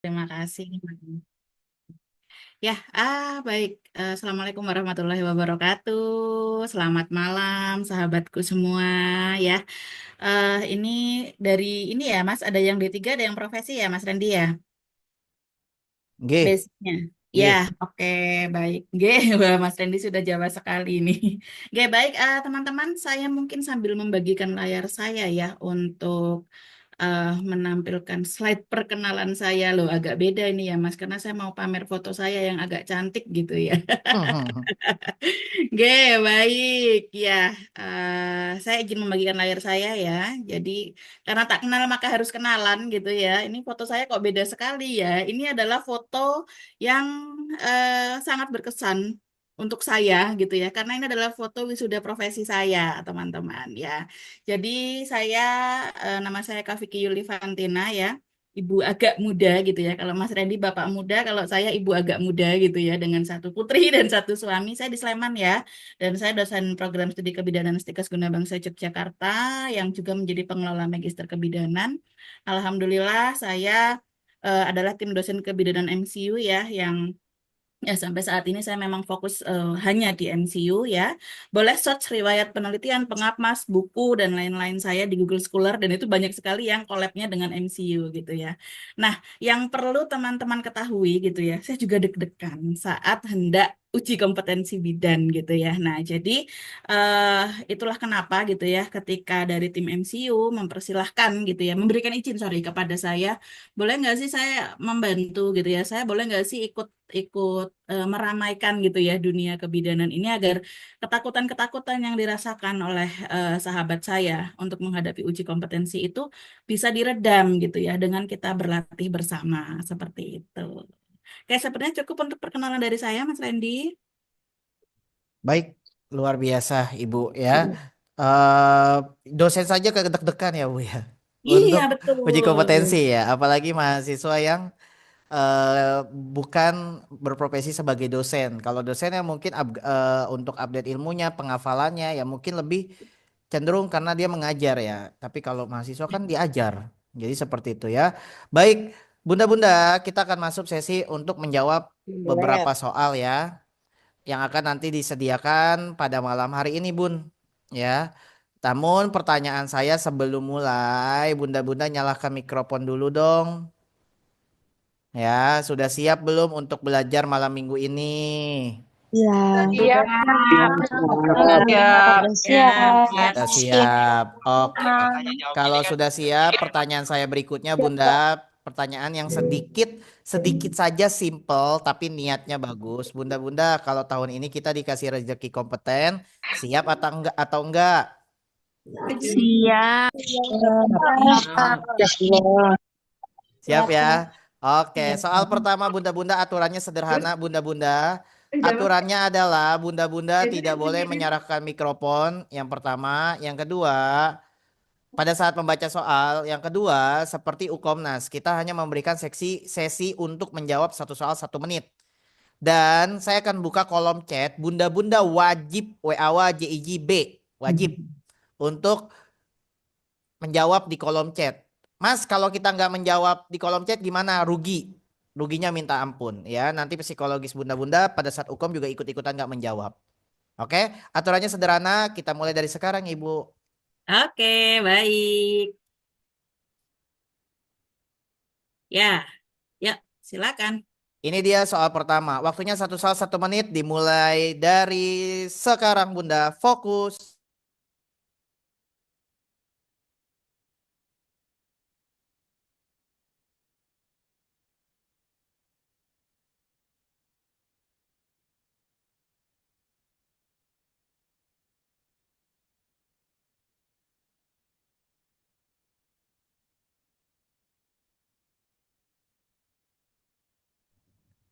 Terima kasih. Ya, baik. Assalamualaikum warahmatullahi wabarakatuh. Selamat malam, sahabatku semua. Ya, ini dari ini ya, Mas. Ada yang D3, ada yang profesi ya, Mas Randy ya. G, Basicnya. Ya, G. oke, baik. Oke, wah, Mas Randy sudah Jawa sekali ini. Oke, baik, teman-teman. Saya mungkin sambil membagikan layar saya ya untuk menampilkan slide perkenalan saya loh. Agak beda ini ya, Mas, karena saya mau pamer foto saya yang agak cantik gitu ya. Oke, baik. Ya, saya izin membagikan layar saya ya. Jadi, karena tak kenal maka harus kenalan gitu ya. Ini foto saya kok beda sekali ya. Ini adalah foto yang sangat berkesan untuk saya gitu ya. Karena ini adalah foto wisuda profesi saya, teman-teman ya. Jadi, saya nama saya Kaviki Yulifantina ya. Ibu agak muda gitu ya. Kalau Mas Randy bapak muda, kalau saya ibu agak muda gitu ya. Dengan satu putri dan satu suami. Saya di Sleman ya. Dan saya dosen program studi kebidanan Stikes Guna Bangsa Yogyakarta yang juga menjadi pengelola magister kebidanan. Alhamdulillah saya adalah tim dosen kebidanan MCU ya yang ya, sampai saat ini saya memang fokus hanya di MCU ya. Boleh search riwayat penelitian, pengapmas, buku, dan lain-lain saya di Google Scholar, dan itu banyak sekali yang collab-nya dengan MCU gitu ya. Nah, yang perlu teman-teman ketahui gitu ya, saya juga deg-degan saat hendak uji kompetensi bidan gitu ya. Nah, jadi eh, itulah kenapa gitu ya, ketika dari tim MCU mempersilahkan gitu ya, memberikan izin sorry kepada saya, boleh nggak sih saya membantu gitu ya, saya boleh nggak sih ikut ikut meramaikan gitu ya dunia kebidanan ini agar ketakutan-ketakutan yang dirasakan oleh sahabat saya untuk menghadapi uji kompetensi itu bisa diredam gitu ya dengan kita berlatih bersama seperti itu. Oke, sepertinya cukup untuk perkenalan dari saya, Mas Randy. Baik, luar biasa Ibu ya. eh Dosen saja kedek-dekan ya Bu ya. Iya, Untuk uji kompetensi betul. ya, apalagi mahasiswa yang bukan berprofesi sebagai dosen. Kalau dosen ya mungkin untuk update ilmunya, penghafalannya ya mungkin lebih cenderung karena dia mengajar ya. Tapi kalau mahasiswa kan diajar. Jadi seperti itu ya. Baik, Bunda-bunda, kita akan masuk sesi untuk menjawab beberapa Boleh. soal ya, yang akan nanti disediakan pada malam hari ini, Bun. Ya. Namun pertanyaan saya sebelum mulai, Bunda-bunda nyalakan mikrofon dulu dong. Ya, sudah siap belum untuk belajar malam minggu ini? Ya, Siap, Kak. siap. Udah Siap, siap. siap, Sudah siap. siap. Oke. Tanya jawab gini Kalau kan. sudah siap, pertanyaan saya berikutnya, Siap, Bunda. Kak. Pertanyaan yang sedikit sedikit saja simple tapi niatnya bagus. Bunda-bunda, kalau tahun ini kita dikasih rezeki kompeten, siap atau enggak? Siap. Ya, Siap siap, ya. Kak. Oke, soal pertama Bunda-bunda aturannya sederhana Bunda-bunda. Aturannya adalah Bunda-bunda tidak boleh menyerahkan mikrofon yang pertama, yang kedua pada saat membaca soal, yang kedua seperti Ukomnas, kita hanya memberikan sesi untuk menjawab satu soal 1 menit. Dan saya akan buka kolom chat, Bunda-bunda wajib WA JIJB, wajib untuk menjawab di kolom chat. Mas, kalau kita nggak menjawab di kolom chat gimana? Rugi. Ruginya minta ampun ya. Nanti psikologis bunda-bunda pada saat Ukom juga ikut-ikutan nggak menjawab. Oke, aturannya sederhana. Kita mulai dari sekarang, Ibu. Oke, baik. Ya, ya, silakan. Ini dia soal pertama. Waktunya satu soal 1 menit. Dimulai dari sekarang, Bunda. Fokus.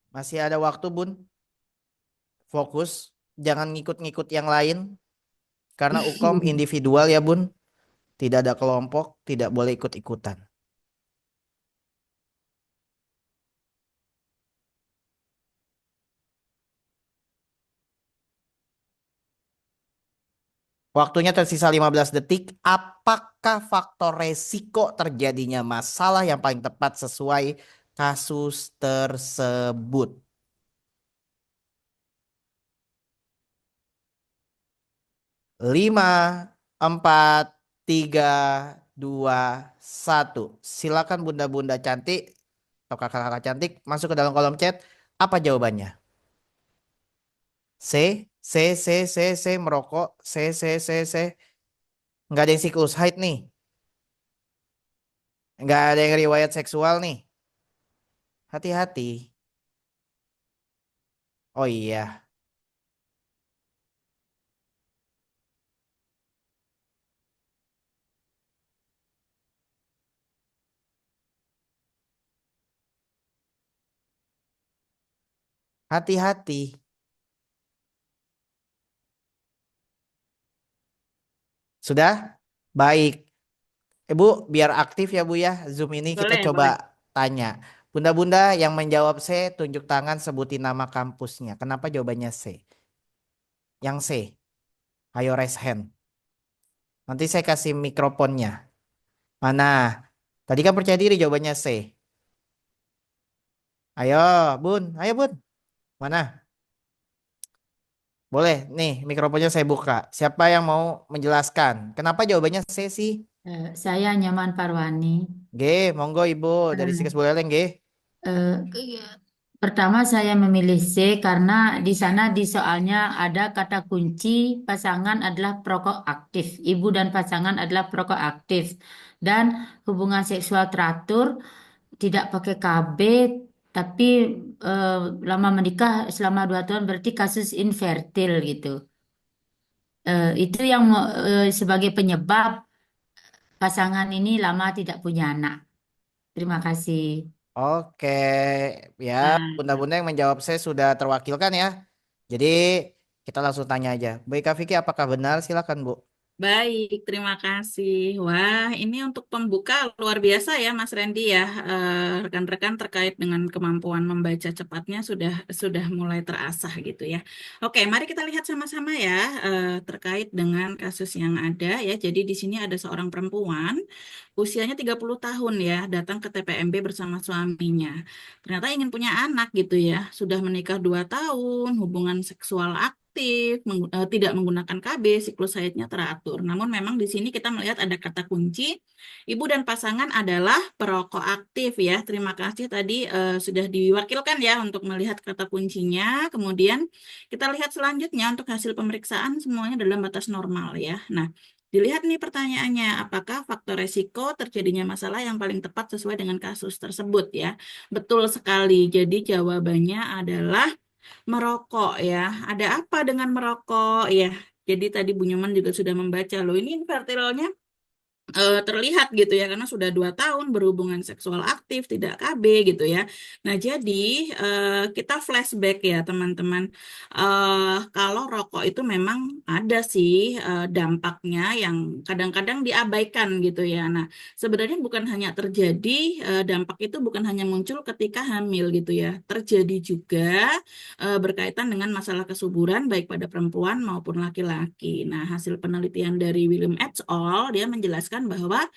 Masih ada waktu, Bun. Fokus. Jangan ngikut-ngikut yang lain. Karena Ukom individual ya, Bun. Tidak ada kelompok. Tidak boleh ikut-ikutan. Waktunya tersisa 15 detik. Apakah faktor resiko terjadinya masalah yang paling tepat sesuai kasus tersebut? 5, 4, 3, 2, 1. Silakan bunda-bunda cantik atau kakak-kakak cantik masuk ke dalam kolom chat. Apa jawabannya? C, merokok. C. Nggak ada yang siklus haid nih. Nggak ada yang riwayat seksual nih. Hati-hati. Oh iya, hati-hati. Sudah? Baik. Ibu, biar aktif ya Bu ya. Zoom ini kita Boleh, coba boleh. tanya. Bunda-bunda yang menjawab C, tunjuk tangan sebutin nama kampusnya. Kenapa jawabannya C? Yang C. Ayo raise hand. Nanti saya kasih mikrofonnya. Mana? Tadi kan percaya diri jawabannya C. Ayo, Bun. Ayo, Bun. Mana? Boleh, nih mikrofonnya saya buka. Siapa yang mau menjelaskan? Kenapa jawabannya C sih? Saya Nyaman Parwani. G, monggo Ibu dari Eh, Sikas Buleleng, G. Pertama saya memilih C karena di sana di soalnya ada kata kunci pasangan adalah perokok aktif. Ibu dan pasangan adalah perokok aktif. Dan hubungan seksual teratur tidak pakai KB tapi eh, lama menikah selama 2 tahun berarti kasus infertil gitu. Itu yang sebagai penyebab pasangan ini lama tidak punya anak. Terima kasih. Oke, ya Nah, bunda-bunda yang menjawab saya sudah terwakilkan ya. Jadi kita langsung tanya aja. Baik Kak Vicky, apakah benar? Silakan Bu. baik, terima kasih. Wah, ini untuk pembuka luar biasa ya, Mas Randy ya. Rekan-rekan terkait dengan kemampuan membaca cepatnya sudah mulai terasah gitu ya. Oke, mari kita lihat sama-sama ya terkait dengan kasus yang ada ya. Jadi di sini ada seorang perempuan usianya 30 tahun ya, datang ke TPMB bersama suaminya. Ternyata ingin punya anak gitu ya. Sudah menikah 2 tahun, hubungan seksual aktif, tidak menggunakan KB, siklus haidnya teratur. Namun memang di sini kita melihat ada kata kunci, ibu dan pasangan adalah perokok aktif ya. Terima kasih tadi sudah diwakilkan ya untuk melihat kata kuncinya. Kemudian kita lihat selanjutnya untuk hasil pemeriksaan semuanya dalam batas normal ya. Nah, dilihat nih pertanyaannya, apakah faktor resiko terjadinya masalah yang paling tepat sesuai dengan kasus tersebut ya? Betul sekali. Jadi jawabannya adalah merokok ya. Ada apa dengan merokok ya? Jadi tadi Bu Nyoman juga sudah membaca loh. Ini infertilnya terlihat gitu ya karena sudah 2 tahun berhubungan seksual aktif tidak KB gitu ya. Nah jadi kita flashback ya teman-teman. Kalau rokok itu memang ada sih dampaknya yang kadang-kadang diabaikan gitu ya. Nah sebenarnya bukan hanya terjadi dampak itu bukan hanya muncul ketika hamil gitu ya. Terjadi juga berkaitan dengan masalah kesuburan baik pada perempuan maupun laki-laki. Nah, hasil penelitian dari William et al. Dia menjelaskan bahwa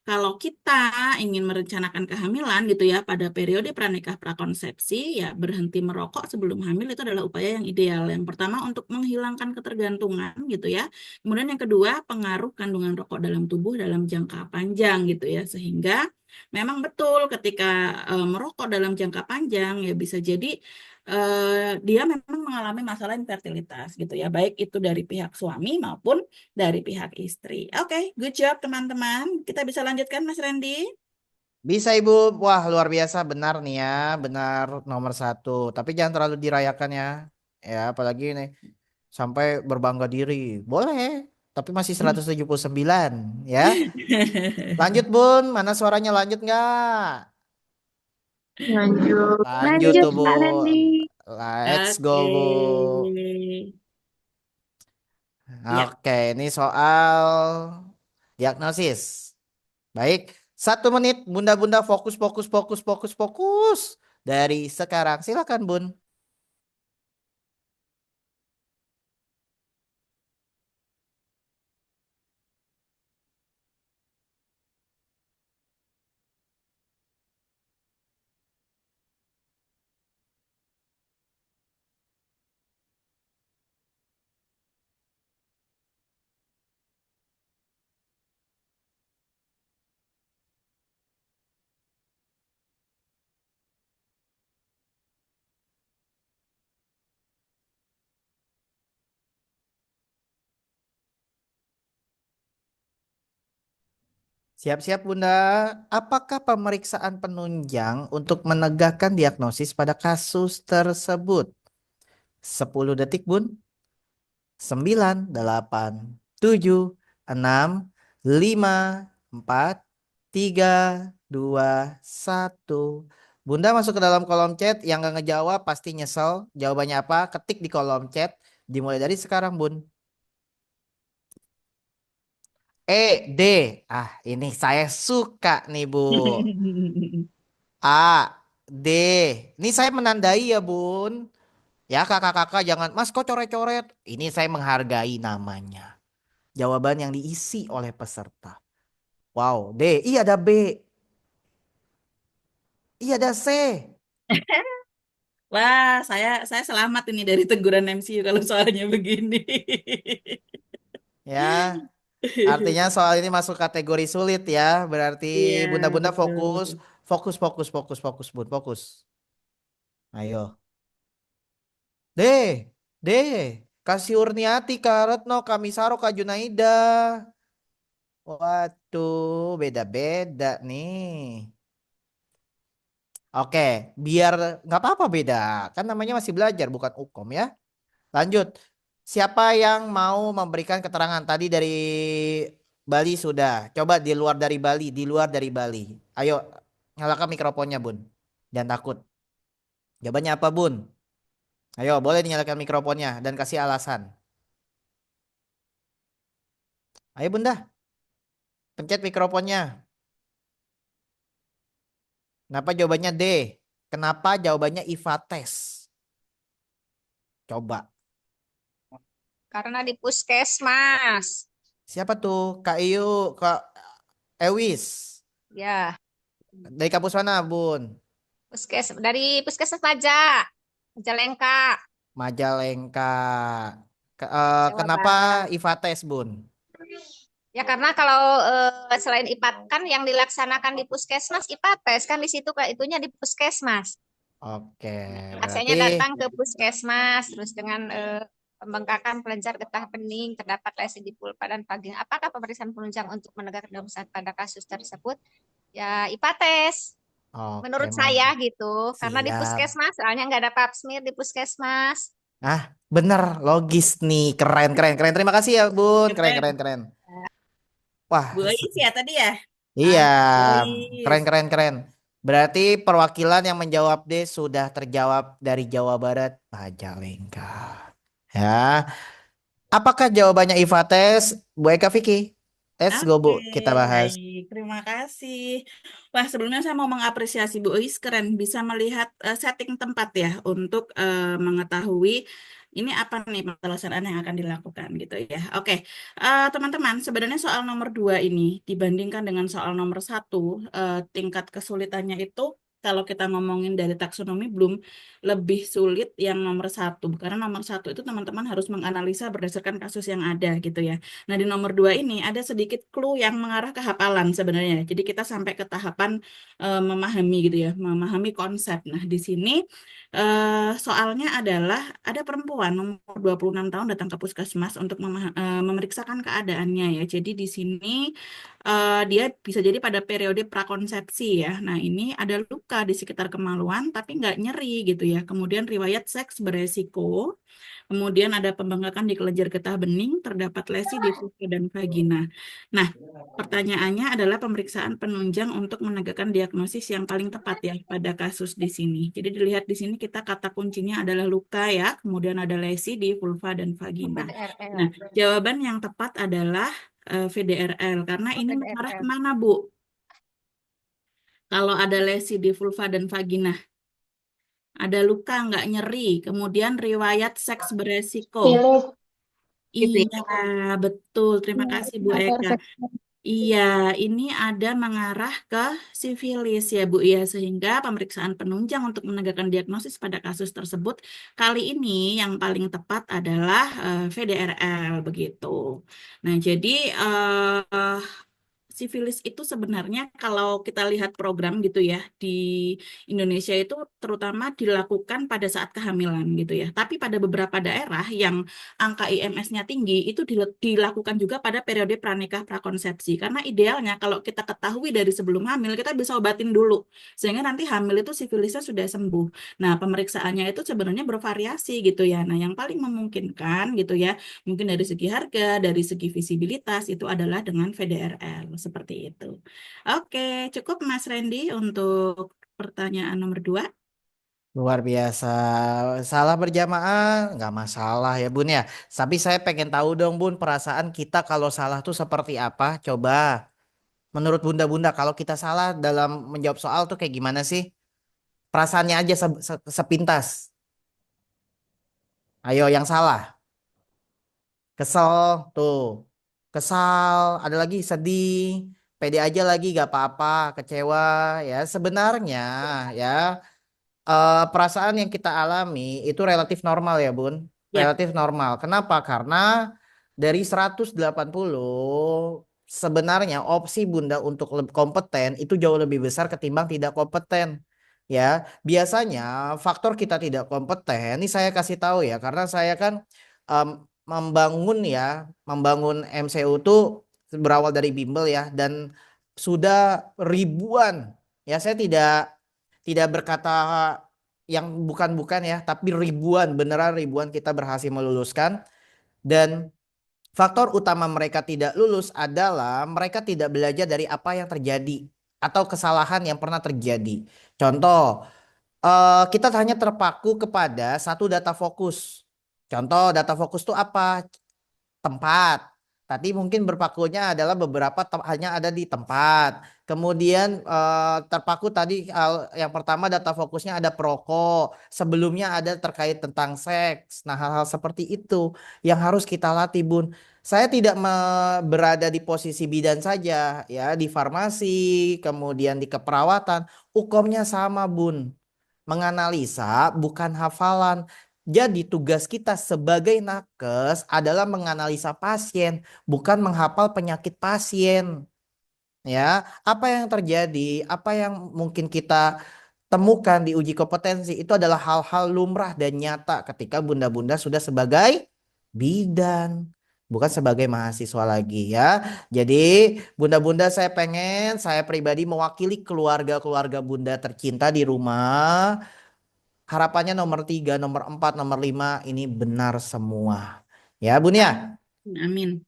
kalau kita ingin merencanakan kehamilan gitu ya pada periode pranikah prakonsepsi ya berhenti merokok sebelum hamil itu adalah upaya yang ideal. Yang pertama untuk menghilangkan ketergantungan gitu ya. Kemudian yang kedua pengaruh kandungan rokok dalam tubuh dalam jangka panjang gitu ya sehingga memang betul ketika merokok dalam jangka panjang ya bisa jadi dia memang mengalami masalah infertilitas gitu ya baik itu dari pihak suami maupun dari pihak istri. Oke, good job teman-teman. Kita bisa lanjutkan Mas Randy. Bisa Ibu. Wah, luar biasa benar nih ya. Benar nomor 1. Tapi jangan terlalu dirayakan ya. Ya, apalagi nih sampai berbangga diri. Boleh, tapi masih 179 ya. Lanjut Bun, mana suaranya lanjut nggak? Lanjut. Lanjut Lanjut, tuh Kak Randy. Bun. Let's go Oke. Bu. Ya, Oke, ini soal diagnosis. Baik, 1 menit bunda-bunda fokus, fokus, fokus, fokus, fokus. Dari sekarang, silakan Bun. Siap-siap Bunda. Apakah pemeriksaan penunjang untuk menegakkan diagnosis pada kasus tersebut? 10 detik Bun. 9, 8, 7, 6, 5, 4, 3, 2, 1. Bunda masuk ke dalam kolom chat. Yang gak ngejawab pasti nyesel. Jawabannya apa? Ketik di kolom chat. Dimulai dari sekarang Bun. D. Ini saya suka nih Bu. A. D. Ini saya menandai ya Bun. Ya kakak-kakak jangan, Mas kok coret-coret. Ini saya menghargai namanya. Jawaban yang diisi oleh peserta. Wow, D. Iya ada B. Iya ada C. Wah, saya selamat ini dari teguran MCU kalau soalnya begini. Ya, artinya soal ini masuk kategori sulit ya. Berarti Iya, bunda-bunda fokus, betul. fokus, fokus, fokus, fokus, Bun, fokus. Ayo. D. D. Kasih Urniati, Kak Retno, Kamisaro, Kak Junaida. Waduh, beda-beda nih. Oke, biar nggak apa-apa beda. Kan namanya masih belajar, bukan hukum ya. Lanjut. Siapa yang mau memberikan keterangan tadi dari Bali sudah. Coba di luar dari Bali, di luar dari Bali. Ayo, nyalakan mikrofonnya, Bun. Jangan takut. Jawabannya apa, Bun? Ayo, boleh dinyalakan mikrofonnya dan kasih alasan. Ayo, Bunda, pencet mikrofonnya. Kenapa jawabannya D? Kenapa jawabannya Ivates? Coba. Karena di puskesmas. Siapa tuh? Kak Iyu, Kak Ewis. Ya, Dari kampus mana, Bun? dari puskesmas Majalengka, Majalengka. Jawa Kenapa Barat. Ivates, Bun? Ya karena kalau selain IPAT kan yang dilaksanakan di puskesmas IPATES kan di situ itunya di puskesmas. Oke, berarti Pasiennya datang ke puskesmas terus dengan pembengkakan kelenjar getah bening terdapat lesi di pulpa dan vagina. Apakah pemeriksaan penunjang untuk menegakkan diagnosis pada kasus tersebut? Ya IPATES. oke, Menurut saya gitu, karena di siap. puskesmas, soalnya nggak ada pap smear di puskesmas. Bener, logis nih, keren, keren, keren. Terima kasih ya, Bun. Keren, Keren. keren, keren. Wah, Bu Ais ya tadi ya? iya, Bu keren, Ais. keren, keren. Berarti perwakilan yang menjawab D sudah terjawab dari Jawa Barat, Majalengka. Ya, apakah jawabannya Ivates? Bu Eka Vicky? Let's go, Bu. Oke, Kita bahas. baik. Terima kasih. Wah, sebelumnya saya mau mengapresiasi Bu Ais, keren bisa melihat setting tempat ya untuk mengetahui ini apa nih pelaksanaan yang akan dilakukan gitu ya. Oke, teman-teman, sebenarnya soal nomor 2 ini dibandingkan dengan soal nomor 1, tingkat kesulitannya itu kalau kita ngomongin dari taksonomi belum lebih sulit yang nomor 1. Karena nomor 1 itu teman-teman harus menganalisa berdasarkan kasus yang ada gitu ya. Nah, di nomor 2 ini ada sedikit clue yang mengarah ke hafalan sebenarnya. Jadi kita sampai ke tahapan memahami gitu ya, memahami konsep. Nah, di sini soalnya adalah ada perempuan nomor 26 tahun datang ke puskesmas untuk memeriksakan keadaannya ya. Jadi di sini dia bisa jadi pada periode prakonsepsi ya. Nah, ini ada luka di sekitar kemaluan tapi nggak nyeri gitu ya. Kemudian riwayat seks beresiko. Kemudian ada pembengkakan di kelenjar getah bening, terdapat lesi di vulva dan vagina. Nah, pertanyaannya adalah pemeriksaan penunjang untuk menegakkan diagnosis yang paling tepat ya pada kasus di sini. Jadi dilihat di sini kita kata kuncinya adalah luka ya, kemudian ada lesi di vulva dan vagina. VDRL. Nah, jawaban yang tepat adalah VDRL karena ini mengarah VDRL. kemana, Bu? Kalau ada lesi di vulva dan vagina, ada luka nggak nyeri, kemudian riwayat seks beresiko. Gitu ya. Iya, betul. Terima kasih Bu Eka. Iya, ini ada mengarah ke sifilis ya Bu ya, sehingga pemeriksaan penunjang untuk menegakkan diagnosis pada kasus tersebut kali ini yang paling tepat adalah VDRL begitu. Nah, jadi sifilis itu sebenarnya kalau kita lihat program gitu ya di Indonesia itu terutama dilakukan pada saat kehamilan gitu ya. Tapi pada beberapa daerah yang angka IMS-nya tinggi itu dilakukan juga pada periode pranikah prakonsepsi. Karena idealnya kalau kita ketahui dari sebelum hamil kita bisa obatin dulu sehingga nanti hamil itu sifilisnya sudah sembuh. Nah, pemeriksaannya itu sebenarnya bervariasi gitu ya. Nah, yang paling memungkinkan gitu ya, mungkin dari segi harga, dari segi visibilitas itu adalah dengan VDRL seperti itu. Oke, cukup Mas Randy untuk pertanyaan nomor 2. Luar biasa. Salah berjamaah nggak masalah ya Bun ya. Tapi saya pengen tahu dong Bun, perasaan kita kalau salah tuh seperti apa? Coba. Menurut Bunda-Bunda kalau kita salah dalam menjawab soal tuh kayak gimana sih? Perasaannya aja sepintas. Ayo yang salah. Kesel tuh. Kesal, ada lagi sedih. Pede aja lagi gak apa-apa, kecewa ya. Sebenarnya ya perasaan yang kita alami itu relatif normal ya Bun. Ya, Relatif normal. Kenapa? Karena dari 180 sebenarnya opsi Bunda untuk lebih kompeten itu jauh lebih besar ketimbang tidak kompeten. Ya, biasanya faktor kita tidak kompeten, ini saya kasih tahu ya, karena saya kan em, membangun MCU itu berawal dari bimbel ya, dan sudah ribuan, ya saya tidak berkata yang bukan-bukan ya, tapi ribuan, beneran ribuan kita berhasil meluluskan. Dan faktor utama mereka tidak lulus adalah mereka tidak belajar dari apa yang terjadi atau kesalahan yang pernah terjadi. Contoh, kita hanya terpaku kepada satu data fokus. Contoh data fokus itu apa? Tempat. Tadi mungkin berpakunya adalah beberapa hanya ada di tempat. Kemudian terpaku tadi yang pertama data fokusnya ada perokok. Sebelumnya ada terkait tentang seks. Nah, hal-hal seperti itu yang harus kita latih, Bun. Saya tidak berada di posisi bidan saja, ya, di farmasi, kemudian di keperawatan, hukumnya sama, Bun. Menganalisa bukan hafalan. Jadi tugas kita sebagai nakes adalah menganalisa pasien, bukan menghafal penyakit pasien. Ya, apa yang terjadi, apa yang mungkin kita temukan di uji kompetensi itu adalah hal-hal lumrah dan nyata ketika bunda-bunda sudah sebagai bidan, bukan sebagai mahasiswa lagi ya. Jadi bunda-bunda saya pribadi mewakili keluarga-keluarga bunda tercinta di rumah. Harapannya nomor 3, nomor 4, nomor 5 ini benar semua. Ya Bun ya. amin.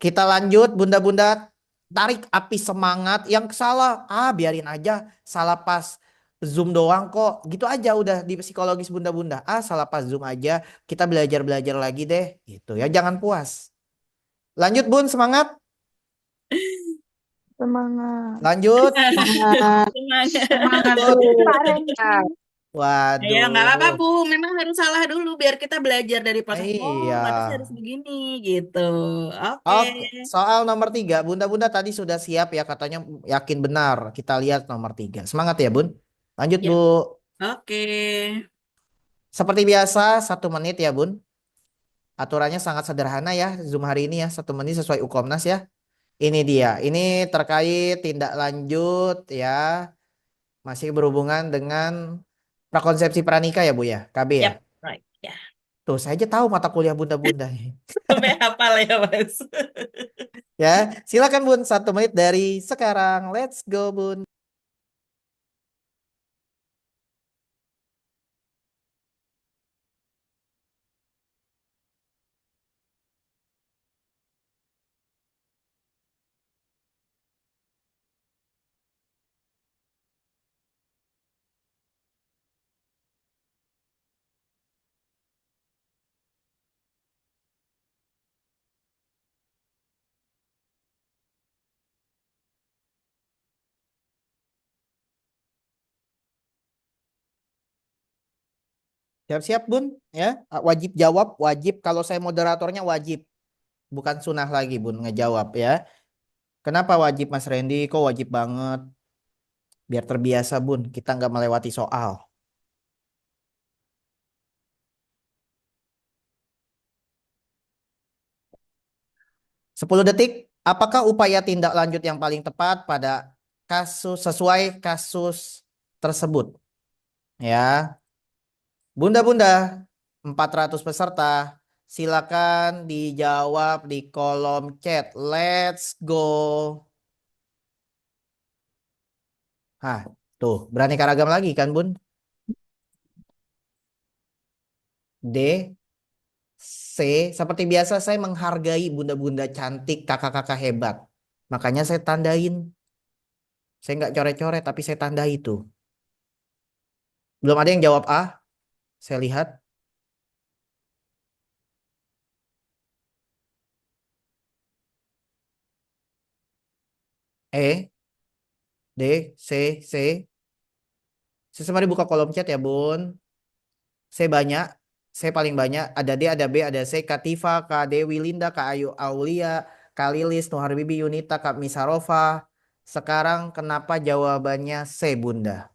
Kita lanjut bunda-bunda, tarik api semangat. Yang salah biarin aja, salah pas Zoom doang kok. Gitu aja udah di psikologis bunda-bunda. Salah pas Zoom aja, kita belajar-belajar lagi deh. Gitu ya, jangan puas. Lanjut Bun, semangat. Semangat. Lanjut. Semangat. Semangat. Bu. Pak Randy. Ya, nggak apa-apa, Waduh. Bu. Memang harus salah dulu biar kita belajar dari proses. Oh, Iya. berarti saya harus begini, gitu. Oke. Oke, soal nomor 3. Bunda-bunda tadi sudah siap ya, katanya yakin benar. Kita lihat nomor 3. Semangat ya Bun. Lanjut Bu. Ya, oke. Seperti biasa 1 menit ya Bun. Aturannya sangat sederhana ya Zoom hari ini ya. 1 menit sesuai Ukomnas ya. Ini dia. Ini terkait tindak lanjut ya. Masih berhubungan dengan prakonsepsi pranikah ya Bu ya. KB ya. Yap, right. Ya. Tuh saya aja tahu mata kuliah bunda-bunda. Sampai hafal ya, Mas. Ya, silakan Bun. 1 menit dari sekarang. Let's go Bun. Siap-siap Bun ya. Wajib jawab, wajib. Kalau saya moderatornya wajib. Bukan sunah lagi Bun ngejawab ya. Kenapa wajib Mas Randy? Kok wajib banget? Biar terbiasa Bun, kita nggak melewati soal. 10 detik. Apakah upaya tindak lanjut yang paling tepat pada kasus sesuai kasus tersebut? Ya, Bunda-bunda, 400 peserta, silakan dijawab di kolom chat. Let's go. Tuh, beraneka ragam lagi kan, Bun? D, C, seperti biasa saya menghargai bunda-bunda cantik, kakak-kakak hebat. Makanya saya tandain. Saya nggak coret-coret, tapi saya tanda itu. Belum ada yang jawab A, saya lihat. E, D, C, C. Saya mari buka kolom chat ya, Bun. Saya banyak, saya paling banyak. Ada D, ada B, ada C. Katifa, Kak Dewi Linda, Kak Ayu Aulia, Kak Lilis, Nuhar Bibi Yunita, Kak Misarofa. Sekarang kenapa jawabannya C, Bunda?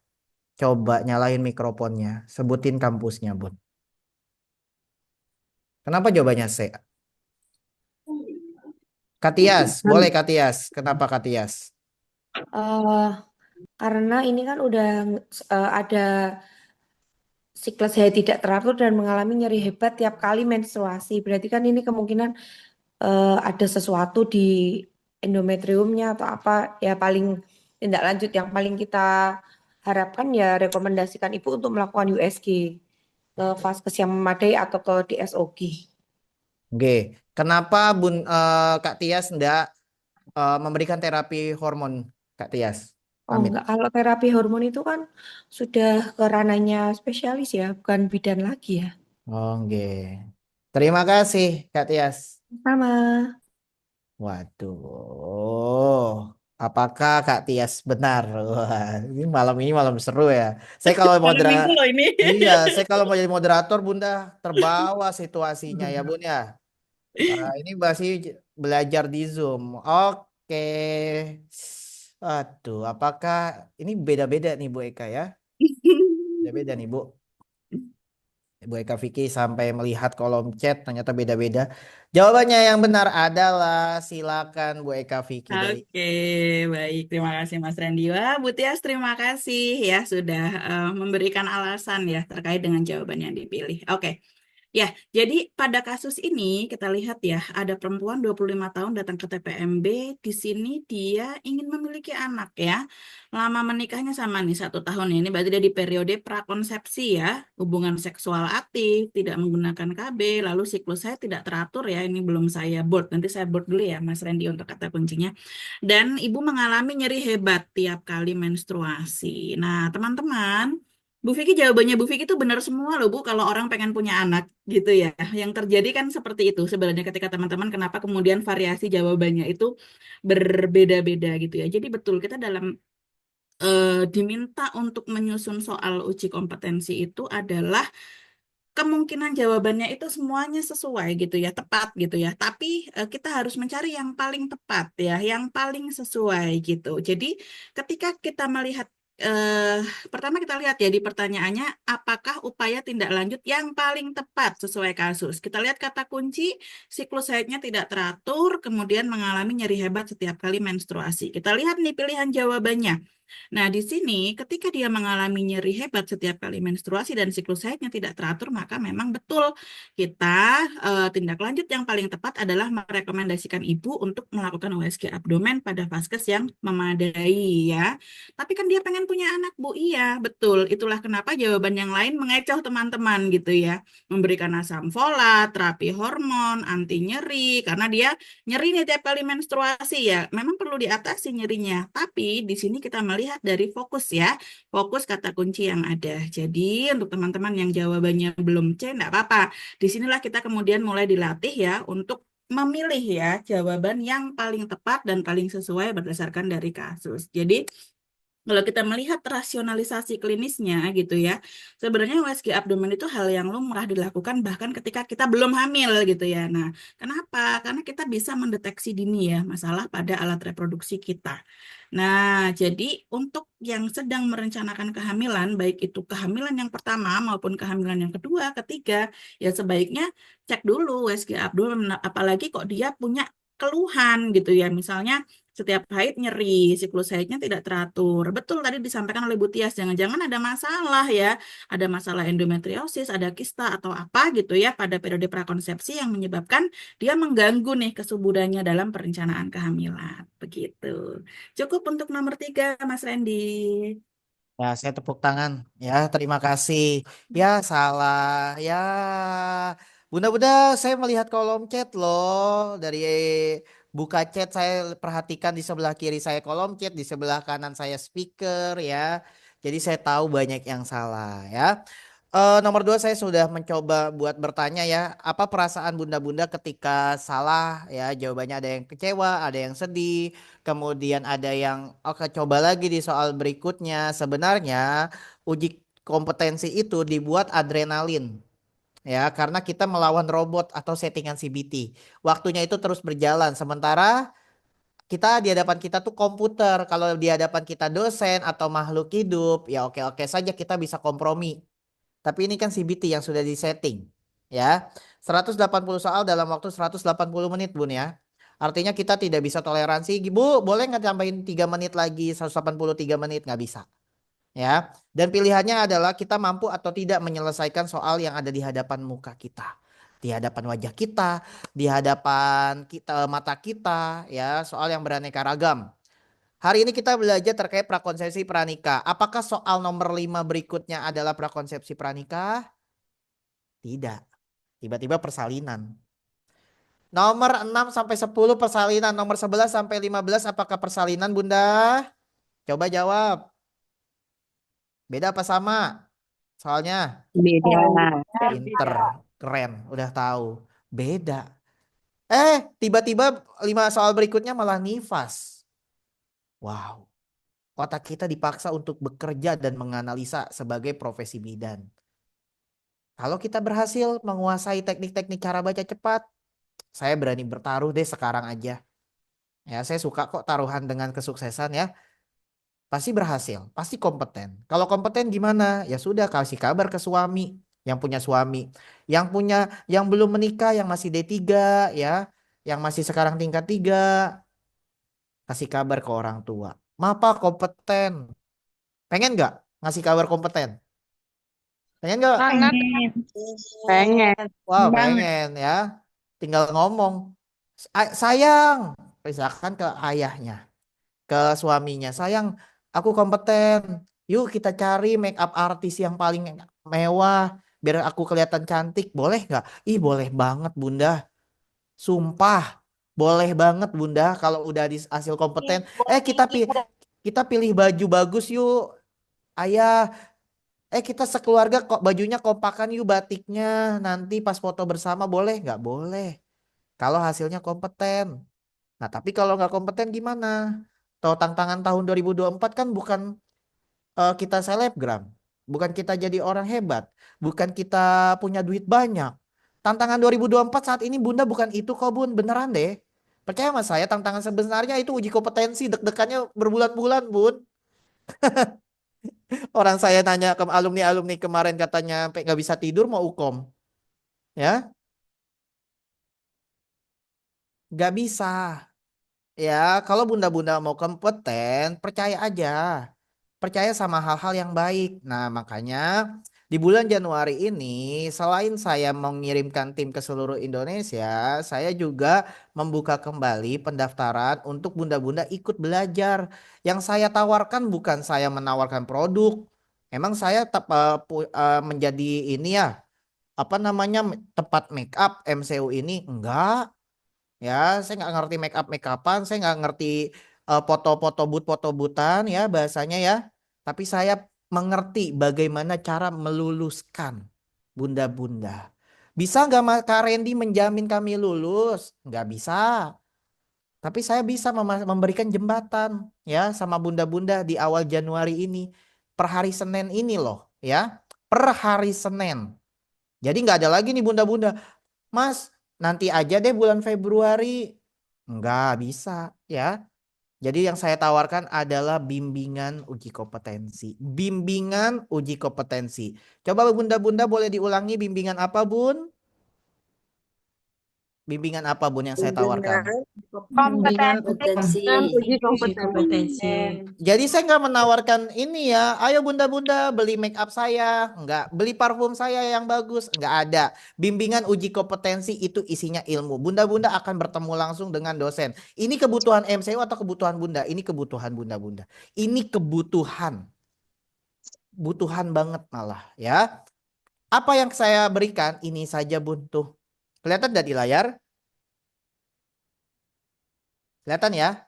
Coba nyalain mikrofonnya. Sebutin kampusnya, Bun. Kenapa jawabannya C? Katias, boleh Katias. Kenapa Katias? Karena ini kan udah ada siklus haid tidak teratur dan mengalami nyeri hebat tiap kali menstruasi. Berarti kan ini kemungkinan ada sesuatu di endometriumnya atau apa. Ya paling tindak lanjut yang paling kita harapkan ya rekomendasikan ibu untuk melakukan USG ke vaskes yang memadai atau ke DSOG. Oke, kenapa Kak Tias enggak memberikan terapi hormon, Kak Tias? Oh Amit. enggak, kalau terapi hormon itu kan sudah ke ranahnya spesialis ya, bukan bidan lagi ya. Oke. Terima kasih, Kak Tias. Sama. Waduh, apakah Kak Tias benar? Wah, ini malam seru ya. Saya kalau Malam minggu loh ini. iya, saya kalau mau jadi moderator, Bunda, terbawa situasinya ya, Bun ya. Ini masih belajar di Zoom. Oke. Aduh, apakah ini beda-beda nih Bu Eka ya? Beda-beda nih Bu. Bu Eka Vicky sampai melihat kolom chat ternyata beda-beda. Jawabannya yang benar adalah silakan Bu Eka Vicky dari Oke, baik. Terima kasih Mas Randy. Wah, Bu Tias, terima kasih ya sudah memberikan alasan ya terkait dengan jawaban yang dipilih. Oke. Ya, jadi pada kasus ini kita lihat ya, ada perempuan 25 tahun datang ke TPMB, di sini dia ingin memiliki anak ya. Lama menikahnya sama nih 1 tahun ini, berarti dia di periode prakonsepsi ya, hubungan seksual aktif, tidak menggunakan KB, lalu siklus saya tidak teratur ya, ini belum saya bold, nanti saya bold dulu ya Mas Randy untuk kata kuncinya. Dan ibu mengalami nyeri hebat tiap kali menstruasi. Nah, teman-teman, Bu Vicky jawabannya Bu Vicky itu benar semua loh Bu kalau orang pengen punya anak gitu ya. Yang terjadi kan seperti itu sebenarnya ketika teman-teman kenapa kemudian variasi jawabannya itu berbeda-beda gitu ya. Jadi betul kita dalam diminta untuk menyusun soal uji kompetensi itu adalah kemungkinan jawabannya itu semuanya sesuai gitu ya, tepat gitu ya. Tapi kita harus mencari yang paling tepat ya, yang paling sesuai gitu. Jadi ketika kita melihat pertama kita lihat ya di pertanyaannya apakah upaya tindak lanjut yang paling tepat sesuai kasus. Kita lihat kata kunci siklus haidnya tidak teratur, kemudian mengalami nyeri hebat setiap kali menstruasi. Kita lihat nih pilihan jawabannya. Nah, di sini ketika dia mengalami nyeri hebat setiap kali menstruasi dan siklus haidnya tidak teratur, maka memang betul kita tindak lanjut yang paling tepat adalah merekomendasikan ibu untuk melakukan USG abdomen pada vaskes yang memadai ya. Tapi kan dia pengen punya anak, Bu. Iya, betul. Itulah kenapa jawaban yang lain mengecoh teman-teman gitu ya. Memberikan asam folat, terapi hormon, anti nyeri karena dia nyeri nih tiap kali menstruasi ya. Memang perlu diatasi nyerinya. Tapi di sini kita melihat dari fokus ya. Fokus kata kunci yang ada. Jadi untuk teman-teman yang jawabannya belum C, enggak apa-apa. Disinilah kita kemudian mulai dilatih ya untuk memilih ya jawaban yang paling tepat dan paling sesuai berdasarkan dari kasus. Jadi kalau kita melihat rasionalisasi klinisnya gitu ya, sebenarnya USG abdomen itu hal yang lumrah dilakukan bahkan ketika kita belum hamil gitu ya. Nah, kenapa? Karena kita bisa mendeteksi dini ya masalah pada alat reproduksi kita. Nah, jadi untuk yang sedang merencanakan kehamilan, baik itu kehamilan yang pertama maupun kehamilan yang kedua, ketiga, ya sebaiknya cek dulu USG abdomen, apalagi kok dia punya keluhan gitu ya. Misalnya setiap haid nyeri, siklus haidnya tidak teratur. Betul tadi disampaikan oleh Bu Tias, jangan-jangan ada masalah ya. Ada masalah endometriosis, ada kista atau apa gitu ya pada periode prakonsepsi yang menyebabkan dia mengganggu nih kesuburannya dalam perencanaan kehamilan. Begitu. Cukup untuk nomor 3, Mas Randy. Ya, saya tepuk tangan. Ya, terima kasih. Ya, salah. Ya, bunda-bunda, saya melihat kolom chat loh. Dari buka chat saya perhatikan di sebelah kiri saya kolom chat, di sebelah kanan saya speaker ya. Jadi saya tahu banyak yang salah ya. Nomor 2 saya sudah mencoba buat bertanya ya. Apa perasaan bunda-bunda ketika salah ya? Jawabannya ada yang kecewa, ada yang sedih. Kemudian ada yang oke coba lagi di soal berikutnya. Sebenarnya uji kompetensi itu dibuat adrenalin ya karena kita melawan robot atau settingan CBT. Waktunya itu terus berjalan sementara kita di hadapan kita tuh komputer. Kalau di hadapan kita dosen atau makhluk hidup ya oke-oke saja kita bisa kompromi. Tapi ini kan CBT yang sudah disetting ya. 180 soal dalam waktu 180 menit Bun ya. Artinya kita tidak bisa toleransi. Bu, boleh nggak tambahin 3 menit lagi 183 menit? Nggak bisa. Ya. Dan pilihannya adalah kita mampu atau tidak menyelesaikan soal yang ada di hadapan muka kita. Di hadapan wajah kita, di hadapan kita, mata kita, ya soal yang beraneka ragam. Hari ini kita belajar terkait prakonsepsi pranikah. Apakah soal nomor 5 berikutnya adalah prakonsepsi pranikah? Tidak. Tiba-tiba persalinan. Nomor 6 sampai 10 persalinan. Nomor 11 sampai 15 apakah persalinan Bunda? Coba jawab. Beda apa sama? Soalnya Beda. pinter, keren, udah tahu. Beda. Tiba-tiba 5 soal berikutnya malah nifas. Wow. Otak kita dipaksa untuk bekerja dan menganalisa sebagai profesi bidan. Kalau kita berhasil menguasai teknik-teknik cara baca cepat, saya berani bertaruh deh sekarang aja. Ya, saya suka kok taruhan dengan kesuksesan ya. Pasti berhasil, pasti kompeten. Kalau kompeten gimana? Ya sudah kasih kabar ke suami, yang punya suami, yang belum menikah, yang masih D3 ya, yang masih sekarang tingkat 3, kasih kabar ke orang tua. Mapa kompeten. Pengen nggak ngasih kabar kompeten? Pengen nggak? Sangat Pengen. Wow, Banget. pengen ya. Tinggal ngomong. Sayang, misalkan ke ayahnya, ke suaminya. Sayang, aku kompeten. Yuk kita cari make up artis yang paling mewah. Biar aku kelihatan cantik. Boleh nggak? Ih, boleh banget Bunda. Sumpah. Boleh banget Bunda kalau udah di hasil kompeten. Kita pilih baju bagus yuk. Ayah, kita sekeluarga kok bajunya kompakan yuk batiknya. Nanti pas foto bersama boleh nggak? Boleh. Kalau hasilnya kompeten. Nah tapi kalau nggak kompeten gimana? Tahu tantangan tahun 2024 kan bukan kita selebgram. Bukan kita jadi orang hebat. Bukan kita punya duit banyak. Tantangan 2024 saat ini Bunda bukan itu kok Bun. Beneran deh. Percaya sama saya tantangan sebenarnya itu uji kompetensi. Deg-degannya berbulan-bulan Bun. Orang saya nanya ke alumni-alumni kemarin katanya sampai nggak bisa tidur mau ukom. Ya, nggak bisa. Ya, kalau bunda-bunda mau kompeten, percaya aja. Percaya sama hal-hal yang baik. Nah, makanya di bulan Januari ini, selain saya mengirimkan tim ke seluruh Indonesia, saya juga membuka kembali pendaftaran untuk bunda-bunda ikut belajar. Yang saya tawarkan bukan saya menawarkan produk. Emang saya menjadi ini ya, apa namanya, tempat make up MCU ini? Enggak. Ya, saya nggak ngerti make upan, saya nggak ngerti foto-foto foto butan ya bahasanya ya. Tapi saya mengerti bagaimana cara meluluskan bunda-bunda. Bisa nggak Kak Randy menjamin kami lulus? Nggak bisa. Tapi saya bisa memberikan jembatan ya sama bunda-bunda di awal Januari ini. Per hari Senin ini loh ya. Per hari Senin. Jadi nggak ada lagi nih bunda-bunda. Mas, nanti aja deh bulan Februari. Enggak bisa ya. Jadi yang saya tawarkan adalah bimbingan uji kompetensi. Bimbingan uji kompetensi. Coba bunda-bunda boleh diulangi bimbingan apa Bun? Bimbingan apa Bun yang saya tawarkan? Bimbingan Kompetensi. Uji kompetensi. kompetensi. Jadi saya nggak menawarkan ini ya, ayo bunda-bunda beli make up saya, nggak beli parfum saya yang bagus, nggak ada. Bimbingan uji kompetensi itu isinya ilmu. Bunda-bunda akan bertemu langsung dengan dosen. Ini kebutuhan MCU atau kebutuhan bunda? Ini kebutuhan bunda-bunda. Ini kebutuhan, butuhan banget malah ya. Apa yang saya berikan ini saja Bun tuh. Kelihatan nggak di layar? Kelihatan ya?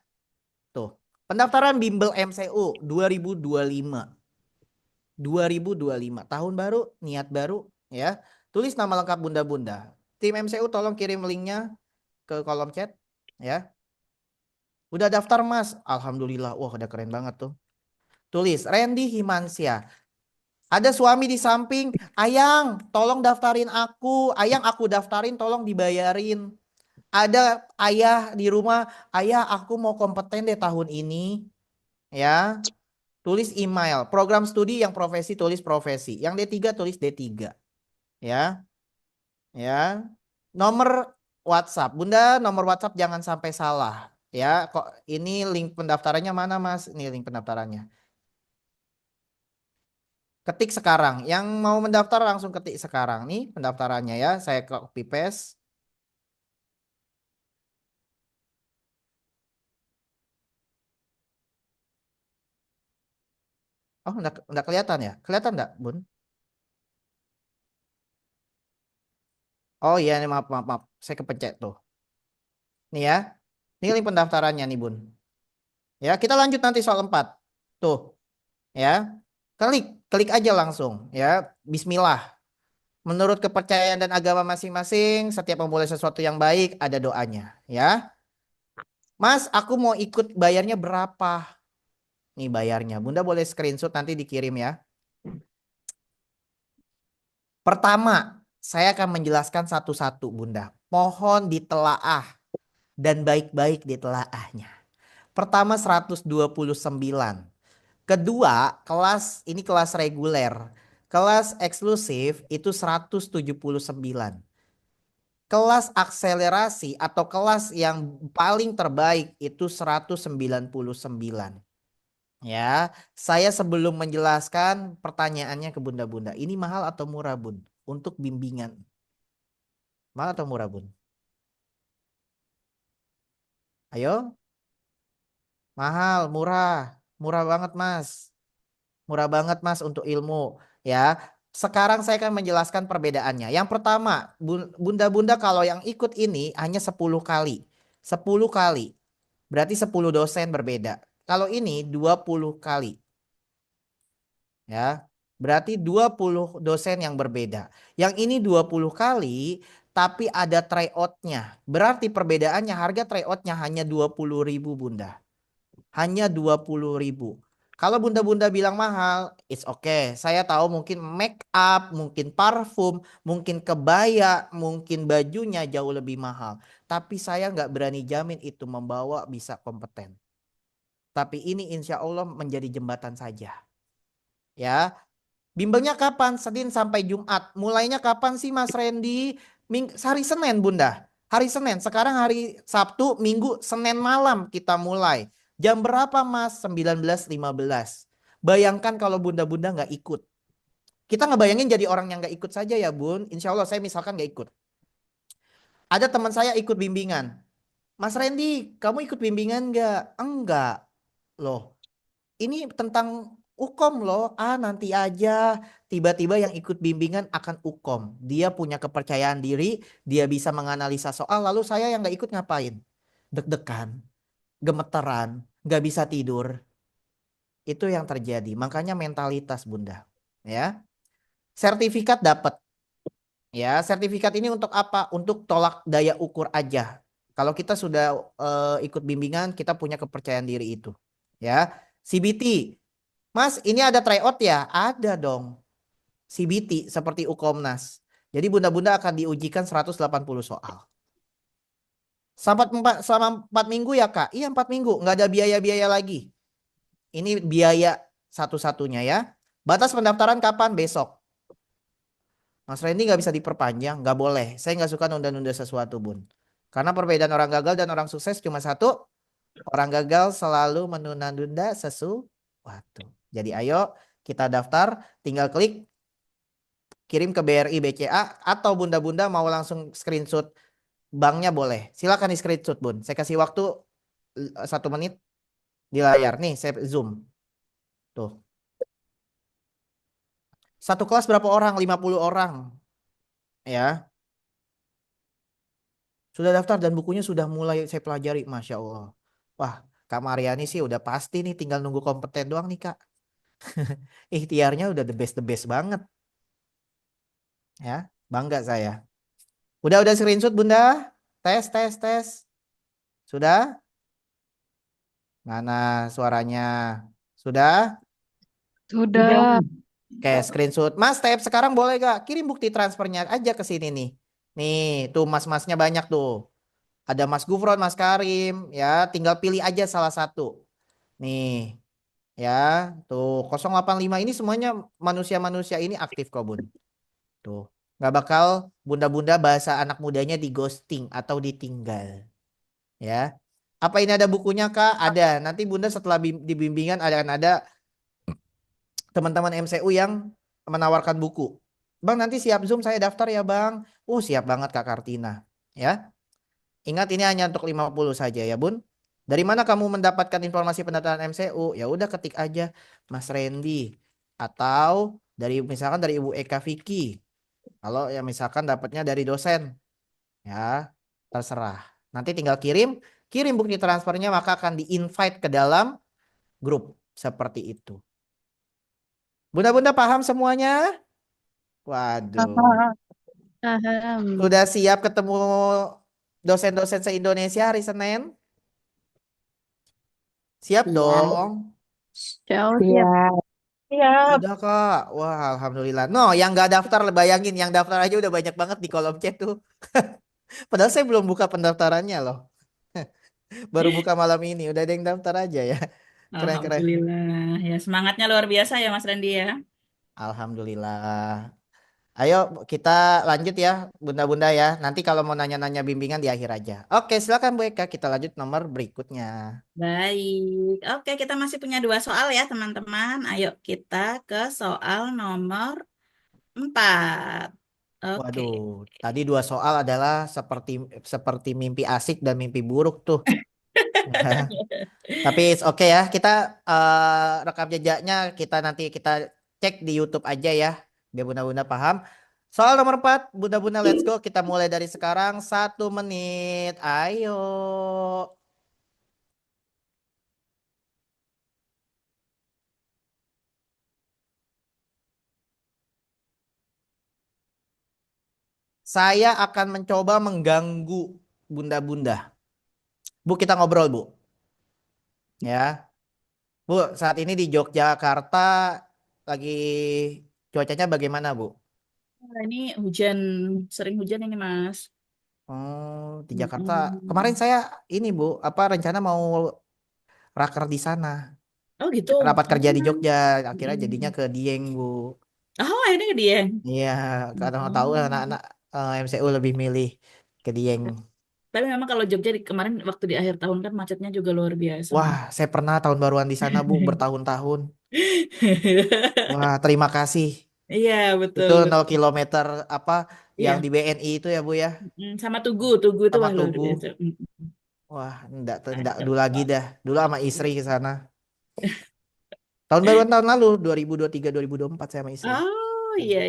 Tuh. Pendaftaran bimbel MCU 2025. 2025 tahun baru, niat baru ya. Tulis nama lengkap bunda-bunda. Tim MCU tolong kirim linknya ke kolom chat ya. Udah daftar Mas? Alhamdulillah. Wah, udah keren banget tuh. Tulis Randy Himansyah. Ada suami di samping, Ayang, tolong daftarin aku. Ayang, aku daftarin, tolong dibayarin. Ada ayah di rumah, ayah aku mau kompeten deh tahun ini. Ya, tulis email. Program studi yang profesi, tulis profesi. Yang D3 tulis D3. Ya. Ya. Nomor WhatsApp. Bunda, nomor WhatsApp jangan sampai salah. Ya, kok ini link pendaftarannya mana Mas? Ini link pendaftarannya. Ketik sekarang. Yang mau mendaftar langsung ketik sekarang. Nih pendaftarannya ya. Saya copy paste. Oh, enggak kelihatan ya? Kelihatan enggak, Bun? Oh iya, ini maaf, maaf, maaf. Saya kepencet tuh. Nih ya. Ini link pendaftarannya nih, Bun. Ya, kita lanjut nanti soal 4. Tuh. Ya. Klik aja langsung ya. Bismillah. Menurut kepercayaan dan agama masing-masing, setiap memulai sesuatu yang baik ada doanya, ya. Mas, aku mau ikut, bayarnya berapa? Nih bayarnya. Bunda boleh screenshot nanti dikirim ya. Pertama, saya akan menjelaskan satu-satu, Bunda. Mohon ditelaah dan baik-baik ditelaahnya. Pertama 129. Kedua, ini kelas reguler. Kelas eksklusif itu 179. Kelas akselerasi atau kelas yang paling terbaik itu 199. Ya, saya sebelum menjelaskan pertanyaannya ke bunda-bunda. Ini mahal atau murah, Bun? Untuk bimbingan. Mahal atau murah, Bun? Ayo. Mahal, murah. Murah banget, Mas. Murah banget Mas untuk ilmu ya. Sekarang saya akan menjelaskan perbedaannya. Yang pertama, bunda-bunda kalau yang ikut ini hanya 10 kali. 10 kali. Berarti 10 dosen berbeda. Kalau ini 20 kali. Ya. Berarti 20 dosen yang berbeda. Yang ini 20 kali tapi ada tryout-nya. Berarti perbedaannya harga tryout-nya hanya 20.000 Bunda. Hanya 20.000. Kalau bunda-bunda bilang mahal, it's okay. Saya tahu mungkin make up, mungkin parfum, mungkin kebaya, mungkin bajunya jauh lebih mahal. Tapi saya nggak berani jamin itu membawa bisa kompeten. Tapi ini insya Allah menjadi jembatan saja. Ya, bimbelnya kapan? Senin sampai Jumat. Mulainya kapan sih Mas Randy? Hari Senin Bunda. Hari Senin. Sekarang hari Sabtu, Minggu, Senin malam kita mulai. Jam berapa Mas? 19.15. Bayangkan kalau bunda-bunda nggak ikut. Kita ngebayangin jadi orang yang nggak ikut saja ya Bun. Insya Allah saya misalkan nggak ikut. Ada teman saya ikut bimbingan. Mas Randy, kamu ikut bimbingan nggak? Enggak. Loh, ini tentang Ukom loh. Nanti aja. Tiba-tiba yang ikut bimbingan akan Ukom. Dia punya kepercayaan diri. Dia bisa menganalisa soal. Lalu saya yang nggak ikut ngapain? Deg-degan. Gemeteran. Nggak bisa tidur. Itu yang terjadi. Makanya mentalitas Bunda. Ya. Sertifikat dapat. Ya, sertifikat ini untuk apa? Untuk tolak daya ukur aja. Kalau kita sudah ikut bimbingan, kita punya kepercayaan diri itu. Ya. CBT. Mas, ini ada tryout ya? Ada dong. CBT seperti Ukomnas. Jadi bunda-bunda akan diujikan 180 soal. Selama 4 minggu ya Kak? Iya 4 minggu. Nggak ada biaya-biaya lagi. Ini biaya satu-satunya ya. Batas pendaftaran kapan? Besok. Mas Randy nggak bisa diperpanjang? Nggak boleh. Saya nggak suka nunda-nunda sesuatu Bun. Karena perbedaan orang gagal dan orang sukses cuma satu. Orang gagal selalu menunda-nunda sesuatu. Jadi ayo kita daftar, tinggal klik kirim ke BRI BCA atau bunda-bunda mau langsung screenshot banknya boleh. Silakan di screenshot bun. Saya kasih waktu 1 menit di layar. Nih saya zoom. Tuh. Satu kelas berapa orang? 50 orang. Ya. Sudah daftar dan bukunya sudah mulai saya pelajari. Masya Allah. Wah, Kak Mariani sih udah pasti nih, tinggal nunggu kompeten doang nih Kak. Ikhtiarnya udah the best banget. Ya, bangga saya. Udah screenshot Bunda? Tes. Sudah? Mana suaranya? Sudah? Sudah. Oke, screenshot. Mas, Tep, sekarang boleh gak kirim bukti transfernya aja ke sini nih. Nih, tuh mas-masnya banyak tuh. Ada Mas Gufron, Mas Karim, ya, tinggal pilih aja salah satu. Nih, ya, tuh 085 ini semuanya manusia-manusia ini aktif kok, Bun. Tuh, nggak bakal bunda-bunda bahasa anak mudanya di ghosting atau ditinggal. Ya. Apa ini ada bukunya, Kak? Ada. Nanti Bunda setelah dibimbingan akan ada teman-teman MCU yang menawarkan buku. Bang, nanti siap Zoom saya daftar ya, Bang. Siap banget Kak Kartina. Ya. Ingat ini hanya untuk 50 saja ya, Bun. Dari mana kamu mendapatkan informasi pendaftaran MCU? Ya udah ketik aja Mas Randy atau misalkan dari Ibu Eka Vicky. Kalau ya misalkan dapatnya dari dosen. Ya, terserah. Nanti tinggal kirim bukti transfernya maka akan di-invite ke dalam grup seperti itu. Bunda-bunda paham semuanya? Waduh. Paham. Sudah siap ketemu dosen-dosen se-Indonesia hari Senin? Siap dong. Siap. Udah Kak. Wah, alhamdulillah. No, yang nggak daftar bayangin, yang daftar aja udah banyak banget di kolom chat tuh. Padahal saya belum buka pendaftarannya loh. Baru buka malam ini, udah ada yang daftar aja ya. Keren. Alhamdulillah. Ya, semangatnya luar biasa ya Mas Randy ya. Alhamdulillah. Ayo kita lanjut ya bunda-bunda ya. Nanti kalau mau nanya-nanya bimbingan di akhir aja. Oke, silakan Bu Eka, kita lanjut nomor berikutnya. Baik. Oke, kita masih punya 2 soal ya teman-teman. Ayo kita ke soal nomor 4. Oke. Waduh, tadi 2 soal adalah seperti mimpi asik dan mimpi buruk tuh. Tapi it's oke ya. Kita rekam jejaknya nanti kita cek di YouTube aja ya. Biar bunda-bunda paham. Soal nomor 4, bunda-bunda let's go. Kita mulai dari sekarang 1 menit. Ayo. Saya akan mencoba mengganggu bunda-bunda. Bu, kita ngobrol, Bu. Ya. Bu, saat ini di Yogyakarta lagi cuacanya bagaimana, Bu? Nah, ini hujan, sering hujan ini Mas. Oh, di Jakarta. Kemarin saya ini, Bu, rencana mau raker di sana. Oh gitu. Rapat kerja di Jogja, akhirnya jadinya ke Dieng, Bu. Oh, akhirnya ke dia. Iya, karena tahu anak-anak MCU lebih milih ke Dieng. Tapi memang kalau Jogja kemarin waktu di akhir tahun kan macetnya juga luar biasa. Wah, saya pernah tahun baruan di sana, Bu, bertahun-tahun. Wah, terima kasih. Iya, betul. Itu 0 kilometer yang Iya. di BNI itu ya, Bu ya. Sama Tugu itu Sama wah luar Tugu. biasa. Wah, enggak Kacau. dulu lagi dah. Dulu sama istri ke sana. Tahun baruan tahun lalu 2023 2024 saya sama istri. Oh iya.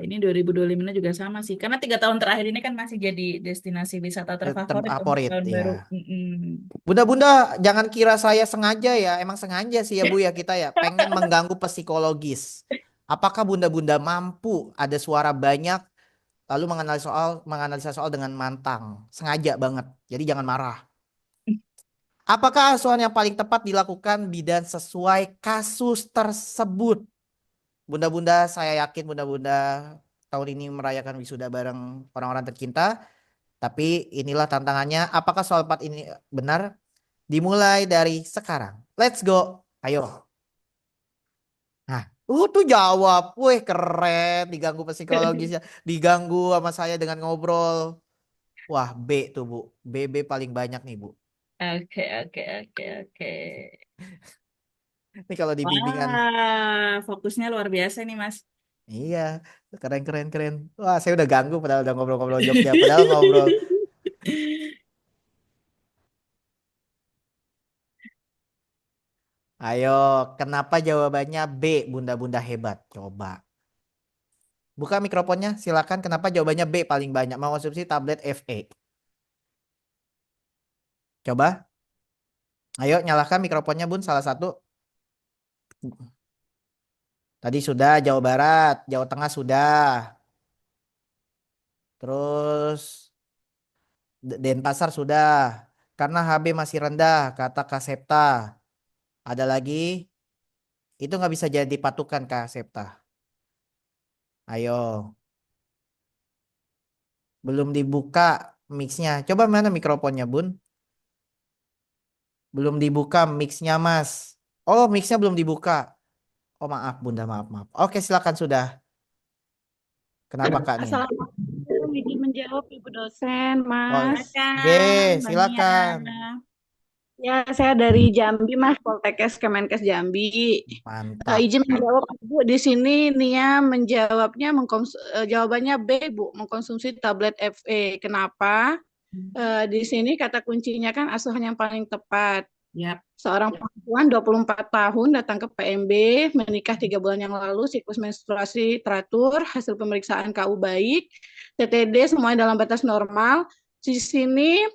Ini 2025 juga sama sih. Karena 3 tahun terakhir ini kan masih jadi destinasi wisata terfavorit untuk Favorit tahun ya. baru. Bunda-bunda jangan kira saya sengaja ya. Emang sengaja sih ya Bu ya kita ya. Pengen mengganggu psikologis. Apakah bunda-bunda mampu ada suara banyak lalu menganalisa soal dengan mantang. Sengaja banget. Jadi jangan marah. Apakah asuhan yang paling tepat dilakukan bidan sesuai kasus tersebut? Bunda-bunda, saya yakin bunda-bunda tahun ini merayakan wisuda bareng orang-orang tercinta. Tapi inilah tantangannya. Apakah soal 4 ini benar? Dimulai dari sekarang. Let's go. Ayo. Nah, tuh jawab. Wih, keren. Diganggu psikologisnya. Diganggu sama saya dengan ngobrol. Wah, B tuh Bu. B paling banyak nih Bu. Oke, oke, oke, oke. Ini kalau di bimbingan. Wah, fokusnya luar biasa nih, Mas. Iya, keren keren keren. Wah, saya udah ganggu padahal udah ngobrol-ngobrol Jogja. Padahal ngobrol. Ayo, kenapa jawabannya B, bunda-bunda hebat? Coba. Buka mikrofonnya, silakan. Kenapa jawabannya B paling banyak? Mengkonsumsi tablet FE. Coba. Ayo, nyalakan mikrofonnya, Bun. Salah satu. Tadi sudah Jawa Barat, Jawa Tengah sudah. Terus Denpasar sudah. Karena HB masih rendah, kata Kasepta. Ada lagi, itu nggak bisa jadi patukan Kasepta. Ayo, belum dibuka mixnya. Coba mana mikrofonnya, Bun? Belum dibuka mixnya, Mas. Oh, mixnya belum dibuka. Oh, maaf, Bunda, maaf, maaf. Oke, silakan sudah. Kenapa, Kak Nia? Assalamualaikum, izin menjawab Ibu dosen, Oh, Mas. G, Silakan, Mbak Nia. silakan. Ya, saya dari Jambi, Mas, Poltekkes Kemenkes Jambi. Mantap. Izin menjawab, Bu. Di sini Nia menjawabnya jawabannya B, Bu, mengkonsumsi tablet FE. Kenapa? Di sini kata kuncinya kan asuhan yang paling tepat. Yap. Seorang perempuan 24 tahun datang ke PMB, menikah 3 bulan yang lalu, siklus menstruasi teratur, hasil pemeriksaan KU baik, TTD semuanya dalam batas normal. Di sini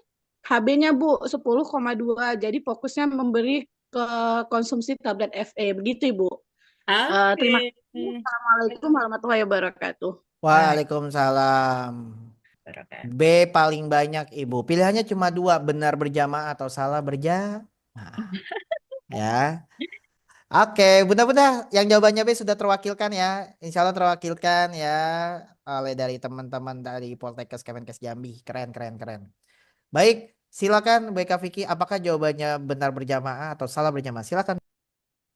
HB-nya Bu 10,2, jadi fokusnya memberi ke konsumsi tablet FE. Begitu Ibu. Terima Oke. kasih. Assalamualaikum warahmatullahi wabarakatuh. Waalaikumsalam. Barokan. B paling banyak Ibu. Pilihannya cuma dua, benar berjamaah atau salah berjamaah. Ya. Oke, bunda-bunda yang jawabannya B sudah terwakilkan ya. Insya Allah terwakilkan ya oleh dari teman-teman dari Poltekkes Kemenkes Jambi. Keren, keren, keren. Baik, silakan BK Vicky. Apakah jawabannya benar berjamaah atau salah berjamaah? Silakan.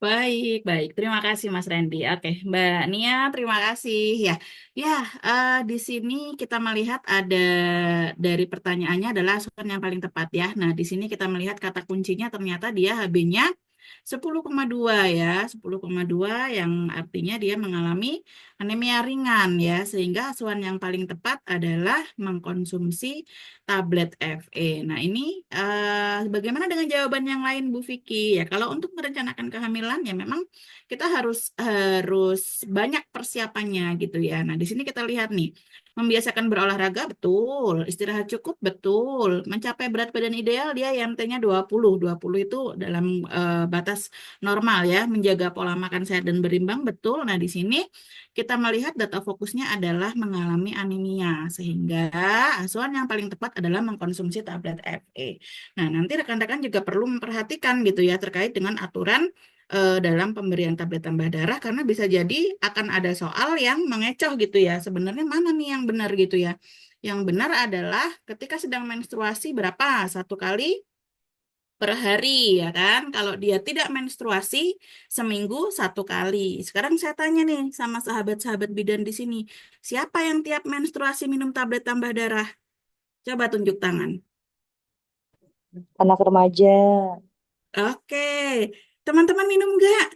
Baik, baik. Terima kasih Mas Randy. Oke, Mbak Nia, terima kasih. Ya, ya. Di sini kita melihat ada dari pertanyaannya adalah asuhan yang paling tepat ya. Nah, di sini kita melihat kata kuncinya ternyata dia HB-nya 10,2 ya, 10,2 yang artinya dia mengalami anemia ringan ya, sehingga asuhan yang paling tepat adalah mengkonsumsi tablet FE. Nah, ini bagaimana dengan jawaban yang lain Bu Vicky? Ya, kalau untuk merencanakan kehamilan ya memang kita harus harus banyak persiapannya gitu ya. Nah, di sini kita lihat nih, membiasakan berolahraga betul, istirahat cukup betul, mencapai berat badan ideal dia IMT-nya 20. 20 itu dalam batas normal ya, menjaga pola makan sehat dan berimbang betul. Nah, di sini kita melihat data fokusnya adalah mengalami anemia, sehingga asuhan yang paling tepat adalah mengkonsumsi tablet FE. Nah, nanti rekan-rekan juga perlu memperhatikan gitu ya terkait dengan aturan dalam pemberian tablet tambah darah, karena bisa jadi akan ada soal yang mengecoh gitu ya. Sebenarnya mana nih yang benar gitu ya? Yang benar adalah ketika sedang menstruasi berapa? 1 kali per hari ya kan. Kalau dia tidak menstruasi seminggu 1 kali. Sekarang saya tanya nih sama sahabat-sahabat bidan di sini, siapa yang tiap menstruasi minum tablet tambah darah? Coba tunjuk tangan. Anak remaja. Oke, teman-teman minum nggak?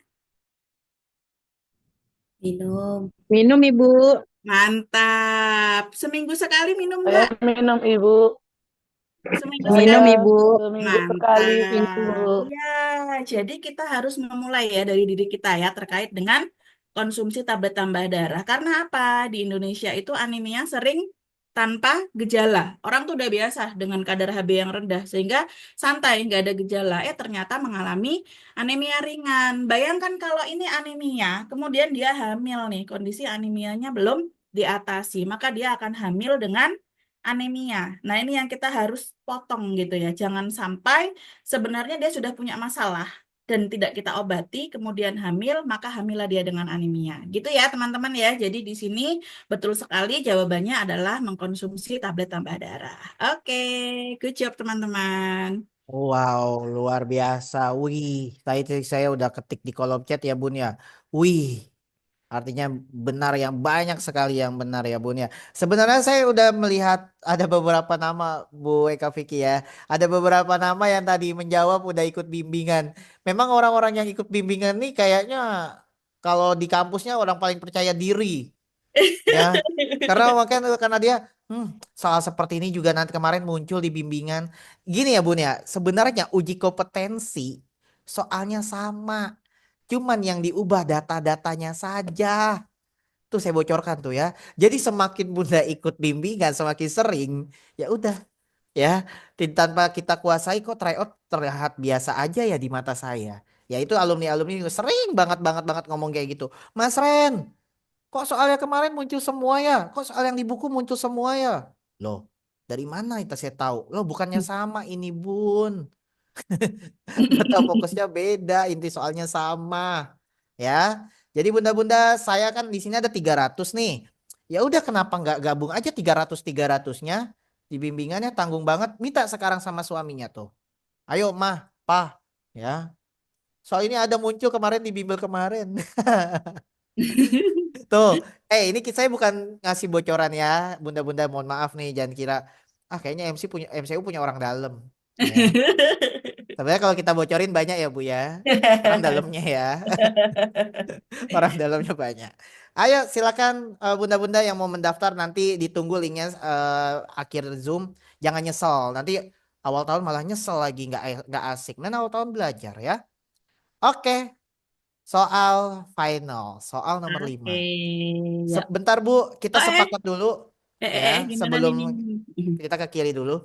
Minum. Minum Ibu. Mantap. Seminggu sekali minum Saya nggak? minum Ibu. Seminggu Minum sekali. Ibu. Seminggu sekali Mantap. Ibu. Ya, jadi kita harus memulai ya dari diri kita ya terkait dengan konsumsi tablet tambah darah. Karena apa? Di Indonesia itu anemia sering tanpa gejala. Orang tuh udah biasa dengan kadar HB yang rendah sehingga santai nggak ada gejala. Ternyata mengalami anemia ringan. Bayangkan kalau ini anemia, kemudian dia hamil nih, kondisi anemianya belum diatasi, maka dia akan hamil dengan anemia. Nah, ini yang kita harus potong gitu ya. Jangan sampai sebenarnya dia sudah punya masalah dan tidak kita obati, kemudian hamil, maka hamillah dia dengan anemia. Gitu ya, teman-teman ya. Jadi di sini betul sekali jawabannya adalah mengkonsumsi tablet tambah darah. Oke, good job teman-teman. Wow, luar biasa. Wih, tadi saya udah ketik di kolom chat ya Bun ya. Wih, Artinya benar yang banyak sekali yang benar ya Bun ya. Sebenarnya saya udah melihat ada beberapa nama Bu Eka Vicky ya. Ada beberapa nama yang tadi menjawab udah ikut bimbingan. Memang orang-orang yang ikut bimbingan nih kayaknya kalau di kampusnya orang paling percaya diri ya. Karena dia soal seperti ini juga nanti kemarin muncul di bimbingan. Gini ya Bun ya, sebenarnya uji kompetensi soalnya sama. Cuman yang diubah data-datanya saja. Tuh saya bocorkan tuh ya. Jadi semakin Bunda ikut bimbingan semakin sering, ya udah ya. Tanpa kita kuasai kok tryout terlihat biasa aja ya di mata saya. Ya itu alumni-alumni juga sering banget banget banget ngomong kayak gitu. Mas Ren, kok soalnya kemarin muncul semua ya? Kok soal yang di buku muncul semua ya? Loh, dari mana itu saya tahu? Loh, bukannya sama ini Bun. Data fokusnya beda, inti soalnya sama. Ya. Jadi bunda-bunda, saya kan di sini ada 300 nih. Ya udah kenapa nggak gabung aja 300-300-nya di bimbingannya tanggung banget. Minta sekarang sama suaminya tuh. Ayo mah, pah, ya. Soal ini ada muncul kemarin di bimbel kemarin. Tuh, ini saya bukan ngasih bocoran ya, bunda-bunda mohon maaf nih, jangan kira kayaknya MCU punya orang dalam. Ya. Sebenarnya kalau kita bocorin banyak ya Bu ya. Orang dalamnya ya. Orang dalamnya banyak. Ayo silakan bunda-bunda yang mau mendaftar nanti ditunggu linknya akhir Zoom. Jangan nyesel. Nanti awal tahun malah nyesel lagi nggak asik. Dan awal tahun belajar ya. Oke. Soal final. Soal nomor Oke, 5. ya. Sebentar Bu, kita sepakat dulu ya Gimana nih? sebelum kita ke kiri dulu.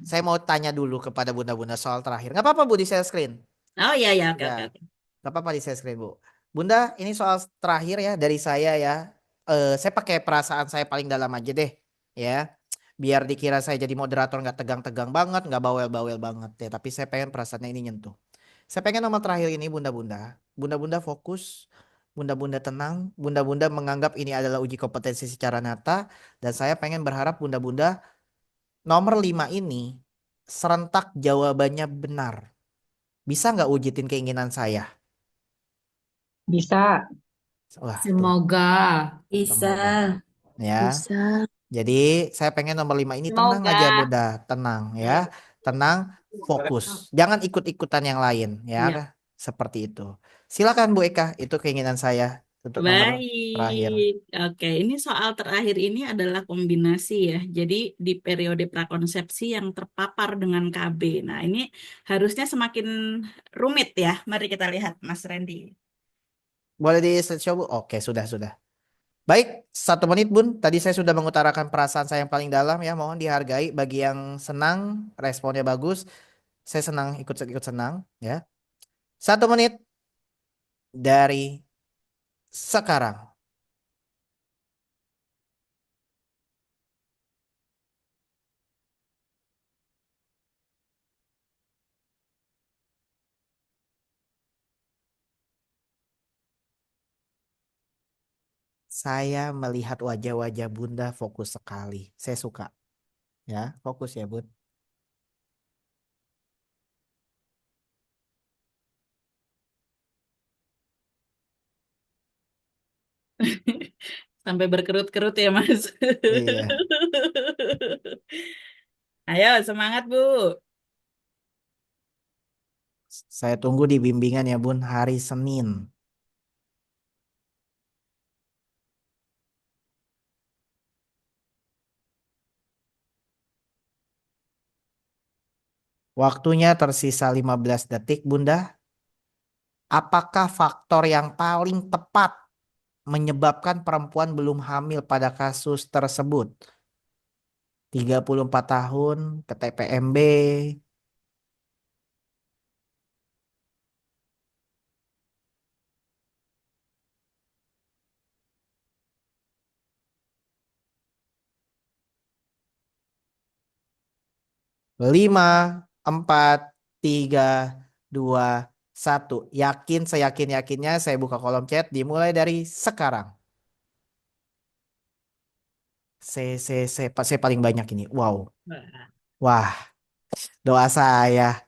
Saya mau tanya dulu kepada bunda-bunda soal terakhir. Nggak apa-apa Bu di share screen. Oh iya ya, oke oke Ya, oke. nggak apa-apa di share screen Bu. Bunda, ini soal terakhir ya dari saya ya. Saya pakai perasaan saya paling dalam aja deh, ya. Biar dikira saya jadi moderator nggak tegang-tegang banget, nggak bawel-bawel banget ya. Tapi saya pengen perasaannya ini nyentuh. Saya pengen nomor terakhir ini bunda-bunda. Bunda-bunda fokus, bunda-bunda tenang, bunda-bunda menganggap ini adalah uji kompetensi secara nyata. Dan saya pengen berharap bunda-bunda nomor 5 ini serentak jawabannya benar. Bisa nggak wujudin keinginan saya? Bisa. Wah, tuh. Semoga. Bisa, Semoga. Ya. bisa. Jadi saya pengen nomor 5 ini tenang Semoga. aja Bunda. Tenang ya. Tenang, fokus. Jangan ikut-ikutan yang lain ya. Ya. Seperti itu. Silakan Bu Eka. Itu keinginan saya untuk nomor terakhir. Baik, oke. Ini soal terakhir ini adalah kombinasi ya. Jadi di periode prakonsepsi yang terpapar dengan KB. Nah, ini harusnya semakin rumit ya. Mari kita lihat, Mas Randy. Boleh di slideshow Bu? Oke, sudah. Baik, 1 menit Bun. Tadi saya sudah mengutarakan perasaan saya yang paling dalam ya. Mohon dihargai bagi yang senang, responnya bagus. Saya senang ikut senang ya. 1 menit dari sekarang. Saya melihat wajah-wajah Bunda fokus sekali. Saya suka. Ya, fokus ya Bun. Sampai berkerut-kerut ya, Mas. Iya. Ayo, semangat, Bu. Saya tunggu di bimbingan ya Bun hari Senin. Waktunya tersisa 15 detik Bunda. Apakah faktor yang paling tepat menyebabkan perempuan belum hamil pada kasus tersebut? 34 tahun ke TPMB. Lima, 4, 3, 2, 1. Yakin, seyakin-yakinnya saya buka kolom chat dimulai dari sekarang. Saya paling banyak ini. Wow. Wah, doa saya.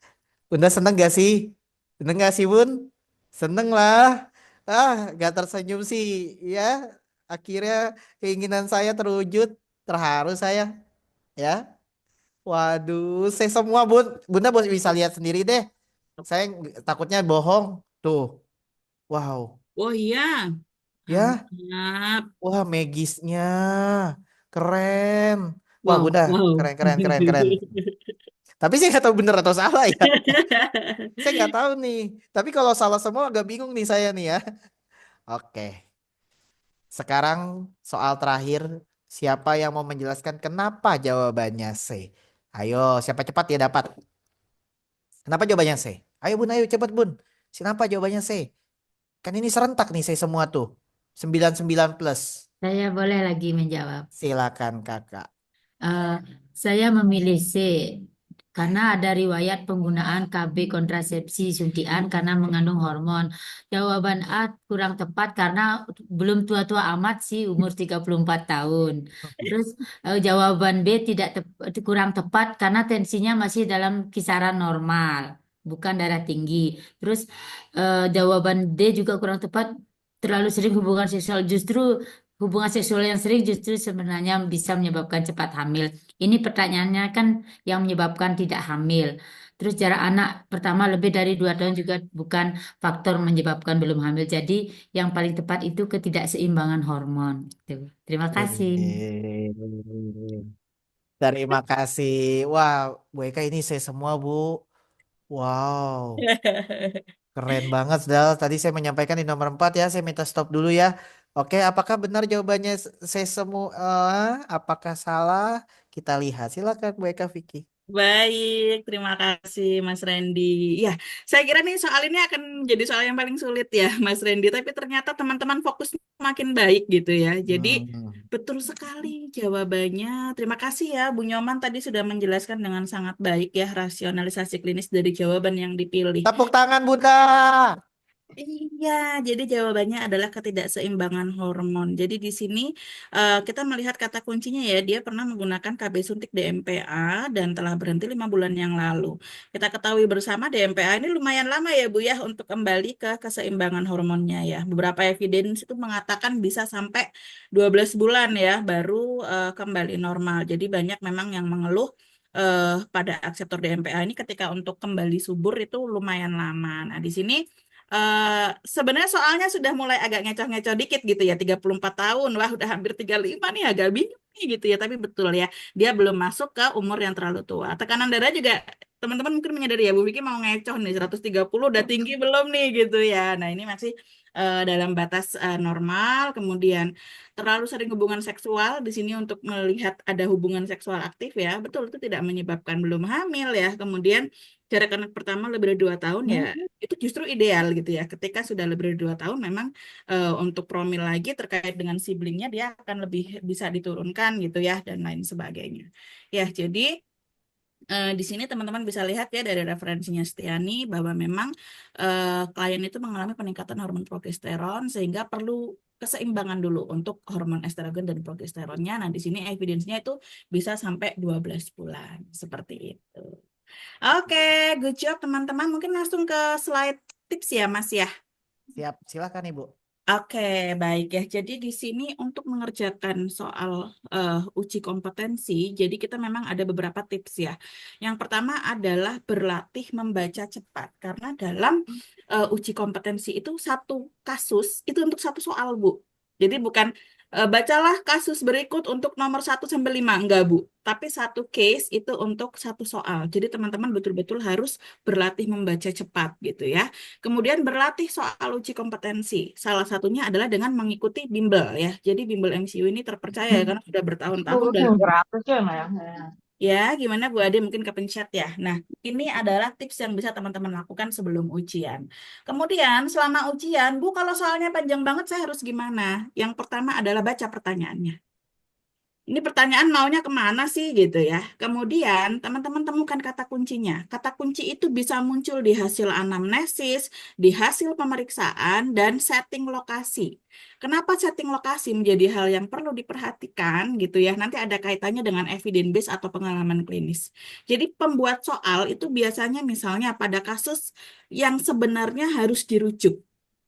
Bunda seneng gak sih? Seneng gak sih Bun? Seneng lah. Gak tersenyum sih ya. Akhirnya keinginan saya terwujud. Terharu saya ya. Waduh, saya semua Bunda bos bisa lihat sendiri deh. Saya takutnya bohong. Tuh, wow, Oh iya, ya, mantap. wah magisnya keren. Wah Wow, Bunda, wow. keren keren keren keren. Tapi saya nggak tahu bener atau salah ya. Saya nggak tahu nih. Tapi kalau salah semua agak bingung nih saya nih ya. Oke, sekarang soal terakhir. Siapa yang mau menjelaskan kenapa jawabannya C? Ayo, siapa cepat dia dapat. Kenapa jawabannya C? Ayo Bun, ayo cepat Bun. Kenapa jawabannya C? Kan ini serentak nih C semua tuh. 99 plus. Saya boleh lagi menjawab. Silakan Kakak. Eh, saya memilih C karena ada riwayat penggunaan KB kontrasepsi suntikan karena mengandung hormon. Jawaban A kurang tepat karena belum tua-tua amat sih, umur 34 tahun. Terus jawaban B kurang tepat karena tensinya masih dalam kisaran normal, bukan darah tinggi. Terus jawaban D juga kurang tepat, terlalu sering hubungan seksual. Justru hubungan seksual yang sering justru sebenarnya bisa menyebabkan cepat hamil. Ini pertanyaannya kan yang menyebabkan tidak hamil. Terus jarak anak pertama lebih dari 2 tahun juga bukan faktor menyebabkan belum hamil. Jadi yang paling tepat itu ketidakseimbangan hormon. Gitu. Terima kasih. Terima kasih. Wah, Bu Eka ini saya semua Bu. Wow, keren banget. Dal. Tadi saya menyampaikan di nomor 4 ya. Saya minta stop dulu ya. Oke, apakah benar jawabannya saya semua? Apakah salah? Kita lihat. Silakan Bu Eka Vicky. Baik, terima kasih Mas Randy. Ya, saya kira nih soal ini akan menjadi soal yang paling sulit ya, Mas Randy. Tapi ternyata teman-teman fokus makin baik gitu ya. Jadi Hmm. betul sekali jawabannya. Terima kasih ya, Bu Nyoman tadi sudah menjelaskan dengan sangat baik ya rasionalisasi klinis dari jawaban yang dipilih. Tepuk tangan Bunda. Iya, jadi jawabannya adalah ketidakseimbangan hormon. Jadi di sini kita melihat kata kuncinya ya, dia pernah menggunakan KB suntik DMPA dan telah berhenti 5 bulan yang lalu. Kita ketahui bersama DMPA ini lumayan lama ya Bu ya untuk kembali ke keseimbangan hormonnya ya. Beberapa evidence itu mengatakan bisa sampai 12 bulan ya baru kembali normal. Jadi banyak memang yang mengeluh pada akseptor DMPA ini ketika untuk kembali subur itu lumayan lama. Nah, di sini sebenarnya soalnya sudah mulai agak ngecoh-ngecoh dikit gitu ya, 34 tahun, wah udah hampir 35 nih, agak bingung nih gitu ya, tapi betul ya, dia belum masuk ke umur yang terlalu tua. Tekanan darah juga, teman-teman mungkin menyadari ya, Bu Vicky mau ngecoh nih, 130 udah tinggi belum nih gitu ya. Nah ini masih dalam batas normal, kemudian terlalu sering hubungan seksual, di sini untuk melihat ada hubungan seksual aktif ya, betul itu tidak menyebabkan belum hamil ya, kemudian jarak anak pertama lebih dari 2 tahun ya itu justru ideal gitu ya. Ketika sudah lebih dari 2 tahun memang untuk promil lagi terkait dengan siblingnya dia akan lebih bisa diturunkan gitu ya dan lain sebagainya. Ya, jadi di sini teman-teman bisa lihat ya dari referensinya Stiani bahwa memang klien itu mengalami peningkatan hormon progesteron sehingga perlu keseimbangan dulu untuk hormon estrogen dan progesteronnya. Nah, di sini evidence-nya itu bisa sampai 12 bulan seperti itu. Oke, good job teman-teman. Mungkin langsung ke slide tips ya, Mas ya. Siap, silakan Ibu. Oke, baik ya. Jadi di sini untuk mengerjakan soal uji kompetensi, jadi kita memang ada beberapa tips ya. Yang pertama adalah berlatih membaca cepat, karena dalam uji kompetensi itu satu kasus itu untuk satu soal, Bu. Jadi bukan bacalah kasus berikut untuk nomor 1 sampai 5, enggak, Bu. Tapi satu case itu untuk satu soal. Jadi teman-teman betul-betul harus berlatih membaca cepat gitu ya. Kemudian berlatih soal uji kompetensi. Salah satunya adalah dengan mengikuti bimbel ya. Jadi bimbel MCU ini terpercaya karena sudah bertahun-tahun dan ya gimana Bu Ade mungkin kepencet ya. Nah, ini adalah tips yang bisa teman-teman lakukan sebelum ujian. Kemudian selama ujian, Bu kalau soalnya panjang banget saya harus gimana? Yang pertama adalah baca pertanyaannya. Ini pertanyaan maunya kemana sih gitu ya. Kemudian teman-teman temukan kata kuncinya. Kata kunci itu bisa muncul di hasil anamnesis, di hasil pemeriksaan, dan setting lokasi. Kenapa setting lokasi menjadi hal yang perlu diperhatikan gitu ya. Nanti ada kaitannya dengan evidence base atau pengalaman klinis. Jadi pembuat soal itu biasanya misalnya pada kasus yang sebenarnya harus dirujuk.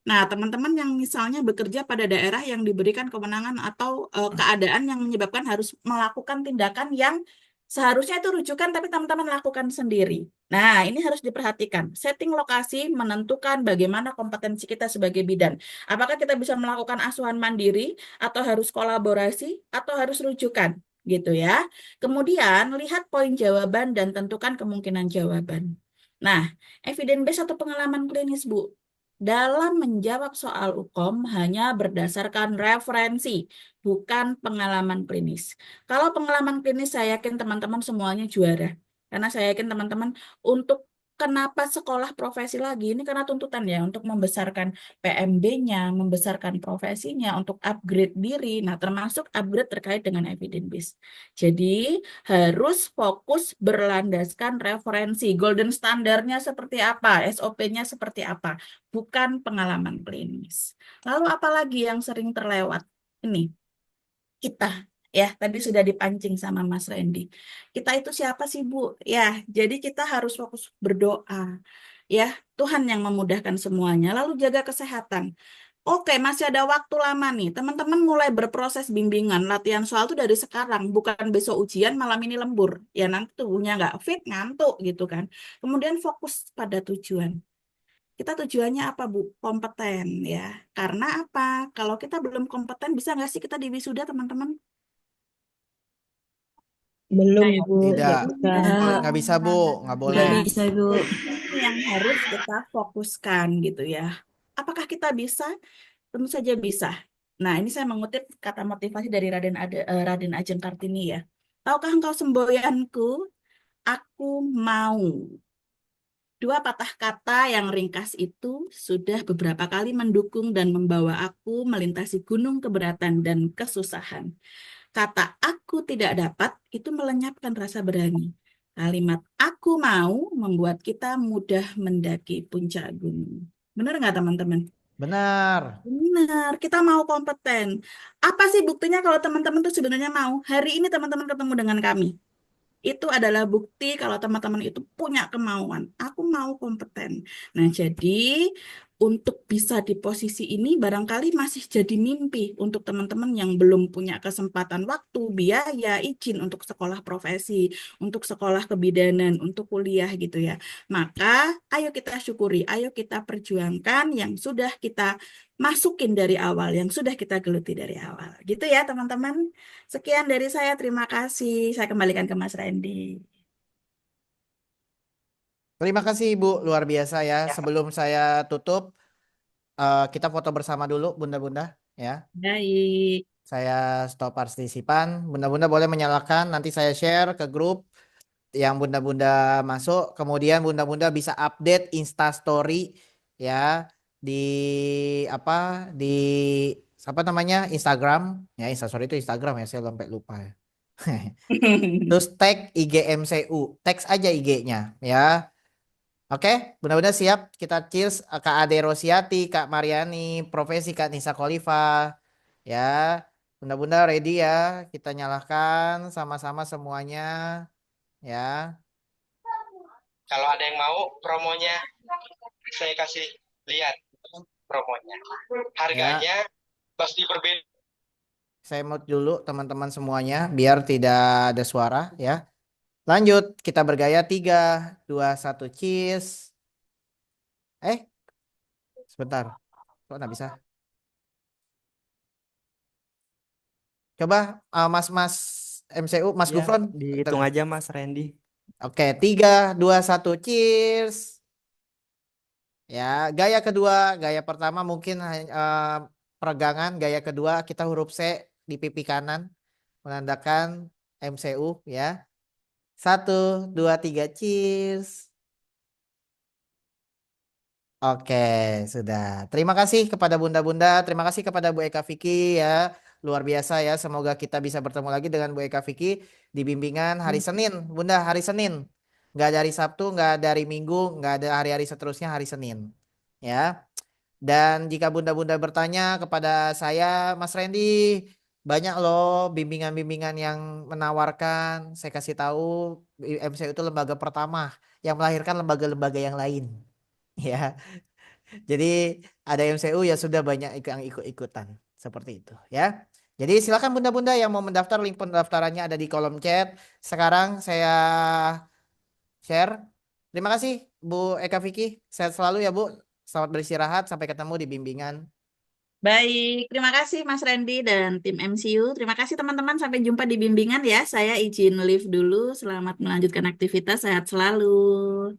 Nah, teman-teman yang misalnya bekerja pada daerah yang diberikan kewenangan atau keadaan yang menyebabkan harus melakukan tindakan yang seharusnya itu rujukan tapi teman-teman lakukan sendiri. Nah, ini harus diperhatikan. Setting lokasi menentukan bagaimana kompetensi kita sebagai bidan. Apakah kita bisa melakukan asuhan mandiri atau harus kolaborasi atau harus rujukan gitu ya. Kemudian lihat poin jawaban dan tentukan kemungkinan jawaban. Nah, evidence base atau pengalaman klinis, Bu. Dalam menjawab soal UKOM hanya berdasarkan referensi, bukan pengalaman klinis. Kalau pengalaman klinis saya yakin teman-teman semuanya juara. Karena saya yakin teman-teman untuk kenapa sekolah profesi lagi, ini karena tuntutan ya untuk membesarkan PMB-nya, membesarkan profesinya, untuk upgrade diri. Nah, termasuk upgrade terkait dengan evidence base. Jadi, harus fokus berlandaskan referensi. Golden standarnya seperti apa, SOP-nya seperti apa, bukan pengalaman klinis. Lalu apalagi yang sering terlewat? Ini, kita. Ya, tadi sudah dipancing sama Mas Randy. Kita itu siapa sih, Bu? Ya, jadi kita harus fokus berdoa. Ya, Tuhan yang memudahkan semuanya. Lalu jaga kesehatan. Oke, masih ada waktu lama nih. Teman-teman mulai berproses bimbingan, latihan soal itu dari sekarang. Bukan besok ujian, malam ini lembur. Ya, nanti tubuhnya nggak fit, ngantuk gitu kan. Kemudian fokus pada tujuan. Kita tujuannya apa, Bu? Kompeten ya. Karena apa? Kalau kita belum kompeten, bisa nggak sih kita di wisuda, teman-teman? Belum, Nah, Bu, nggak Tidak. bisa. Nggak bisa, Bu. Nggak boleh. Nggak Nah, bisa, Bu. ini yang harus kita fokuskan gitu ya. Apakah kita bisa? Tentu saja bisa. Nah, ini saya mengutip kata motivasi dari Raden Ajeng Kartini ya. Tahukah engkau semboyanku? Aku mau. Dua patah kata yang ringkas itu sudah beberapa kali mendukung dan membawa aku melintasi gunung keberatan dan kesusahan. Kata aku tidak dapat itu melenyapkan rasa berani. Kalimat aku mau membuat kita mudah mendaki puncak gunung. Benar nggak teman-teman? Benar. Benar, kita mau kompeten. Apa sih buktinya kalau teman-teman tuh sebenarnya mau? Hari ini teman-teman ketemu dengan kami. Itu adalah bukti kalau teman-teman itu punya kemauan. Aku mau kompeten. Nah, jadi untuk bisa di posisi ini barangkali masih jadi mimpi untuk teman-teman yang belum punya kesempatan waktu, biaya, izin untuk sekolah profesi, untuk sekolah kebidanan, untuk kuliah gitu ya. Maka ayo kita syukuri, ayo kita perjuangkan yang sudah kita masukin dari awal, yang sudah kita geluti dari awal. Gitu ya, teman-teman. Sekian dari saya, terima kasih. Saya kembalikan ke Mas Randy. Terima kasih, Ibu. Luar biasa ya. Sebelum saya tutup, kita foto bersama dulu, Bunda-Bunda. Ya, Baik. saya stop partisipan. Bunda-Bunda boleh menyalakan. Nanti saya share ke grup yang Bunda-Bunda masuk. Kemudian Bunda-Bunda bisa update Instastory ya di apa di apa namanya Instagram ya. Instastory itu Instagram ya, saya sampai lupa ya. Terus tag IG MCU, tag aja IG-nya ya. Oke, Bunda-Bunda siap, kita cheers. Kak Ade Rosiati, Kak Mariani, Profesi Kak Nisa Kholifa ya. Bunda-Bunda ready ya, kita nyalakan sama-sama semuanya ya. Kalau ada yang mau promonya, saya kasih lihat promonya. Harganya pasti berbeda. Saya mute dulu teman-teman semuanya biar tidak ada suara ya. Lanjut, kita bergaya 3, 2, 1, cheers. Sebentar. Kok nggak bisa? Coba Mas MCU, Mas Ya, Gufron. dihitung aja Mas Randy. Oke, 3, 2, 1, cheers. Ya, gaya kedua, gaya pertama mungkin peregangan, gaya kedua kita huruf C di pipi kanan menandakan MCU ya. 1, 2, 3, cheers. Oke, sudah. Terima kasih kepada Bunda-Bunda, terima kasih kepada Bu Eka Vicky ya. Luar biasa ya, semoga kita bisa bertemu lagi dengan Bu Eka Vicky di bimbingan hari Senin. Bunda, hari Senin. Nggak ada hari Sabtu, nggak ada hari Minggu, nggak ada hari-hari seterusnya, hari Senin. Ya. Dan jika Bunda-Bunda bertanya kepada saya, Mas Randy, banyak loh bimbingan-bimbingan yang menawarkan. Saya kasih tahu, MCU itu lembaga pertama yang melahirkan lembaga-lembaga yang lain. Ya. Jadi ada MCU ya sudah banyak yang ikut-ikutan seperti itu ya. Jadi silakan bunda-bunda yang mau mendaftar, link pendaftarannya ada di kolom chat. Sekarang saya share. Terima kasih Bu Eka Vicky. Sehat selalu ya Bu. Selamat beristirahat. Sampai ketemu di bimbingan. Baik, terima kasih Mas Randy dan tim MCU. Terima kasih teman-teman. Sampai jumpa di bimbingan ya. Saya izin live dulu. Selamat melanjutkan aktivitas. Sehat selalu.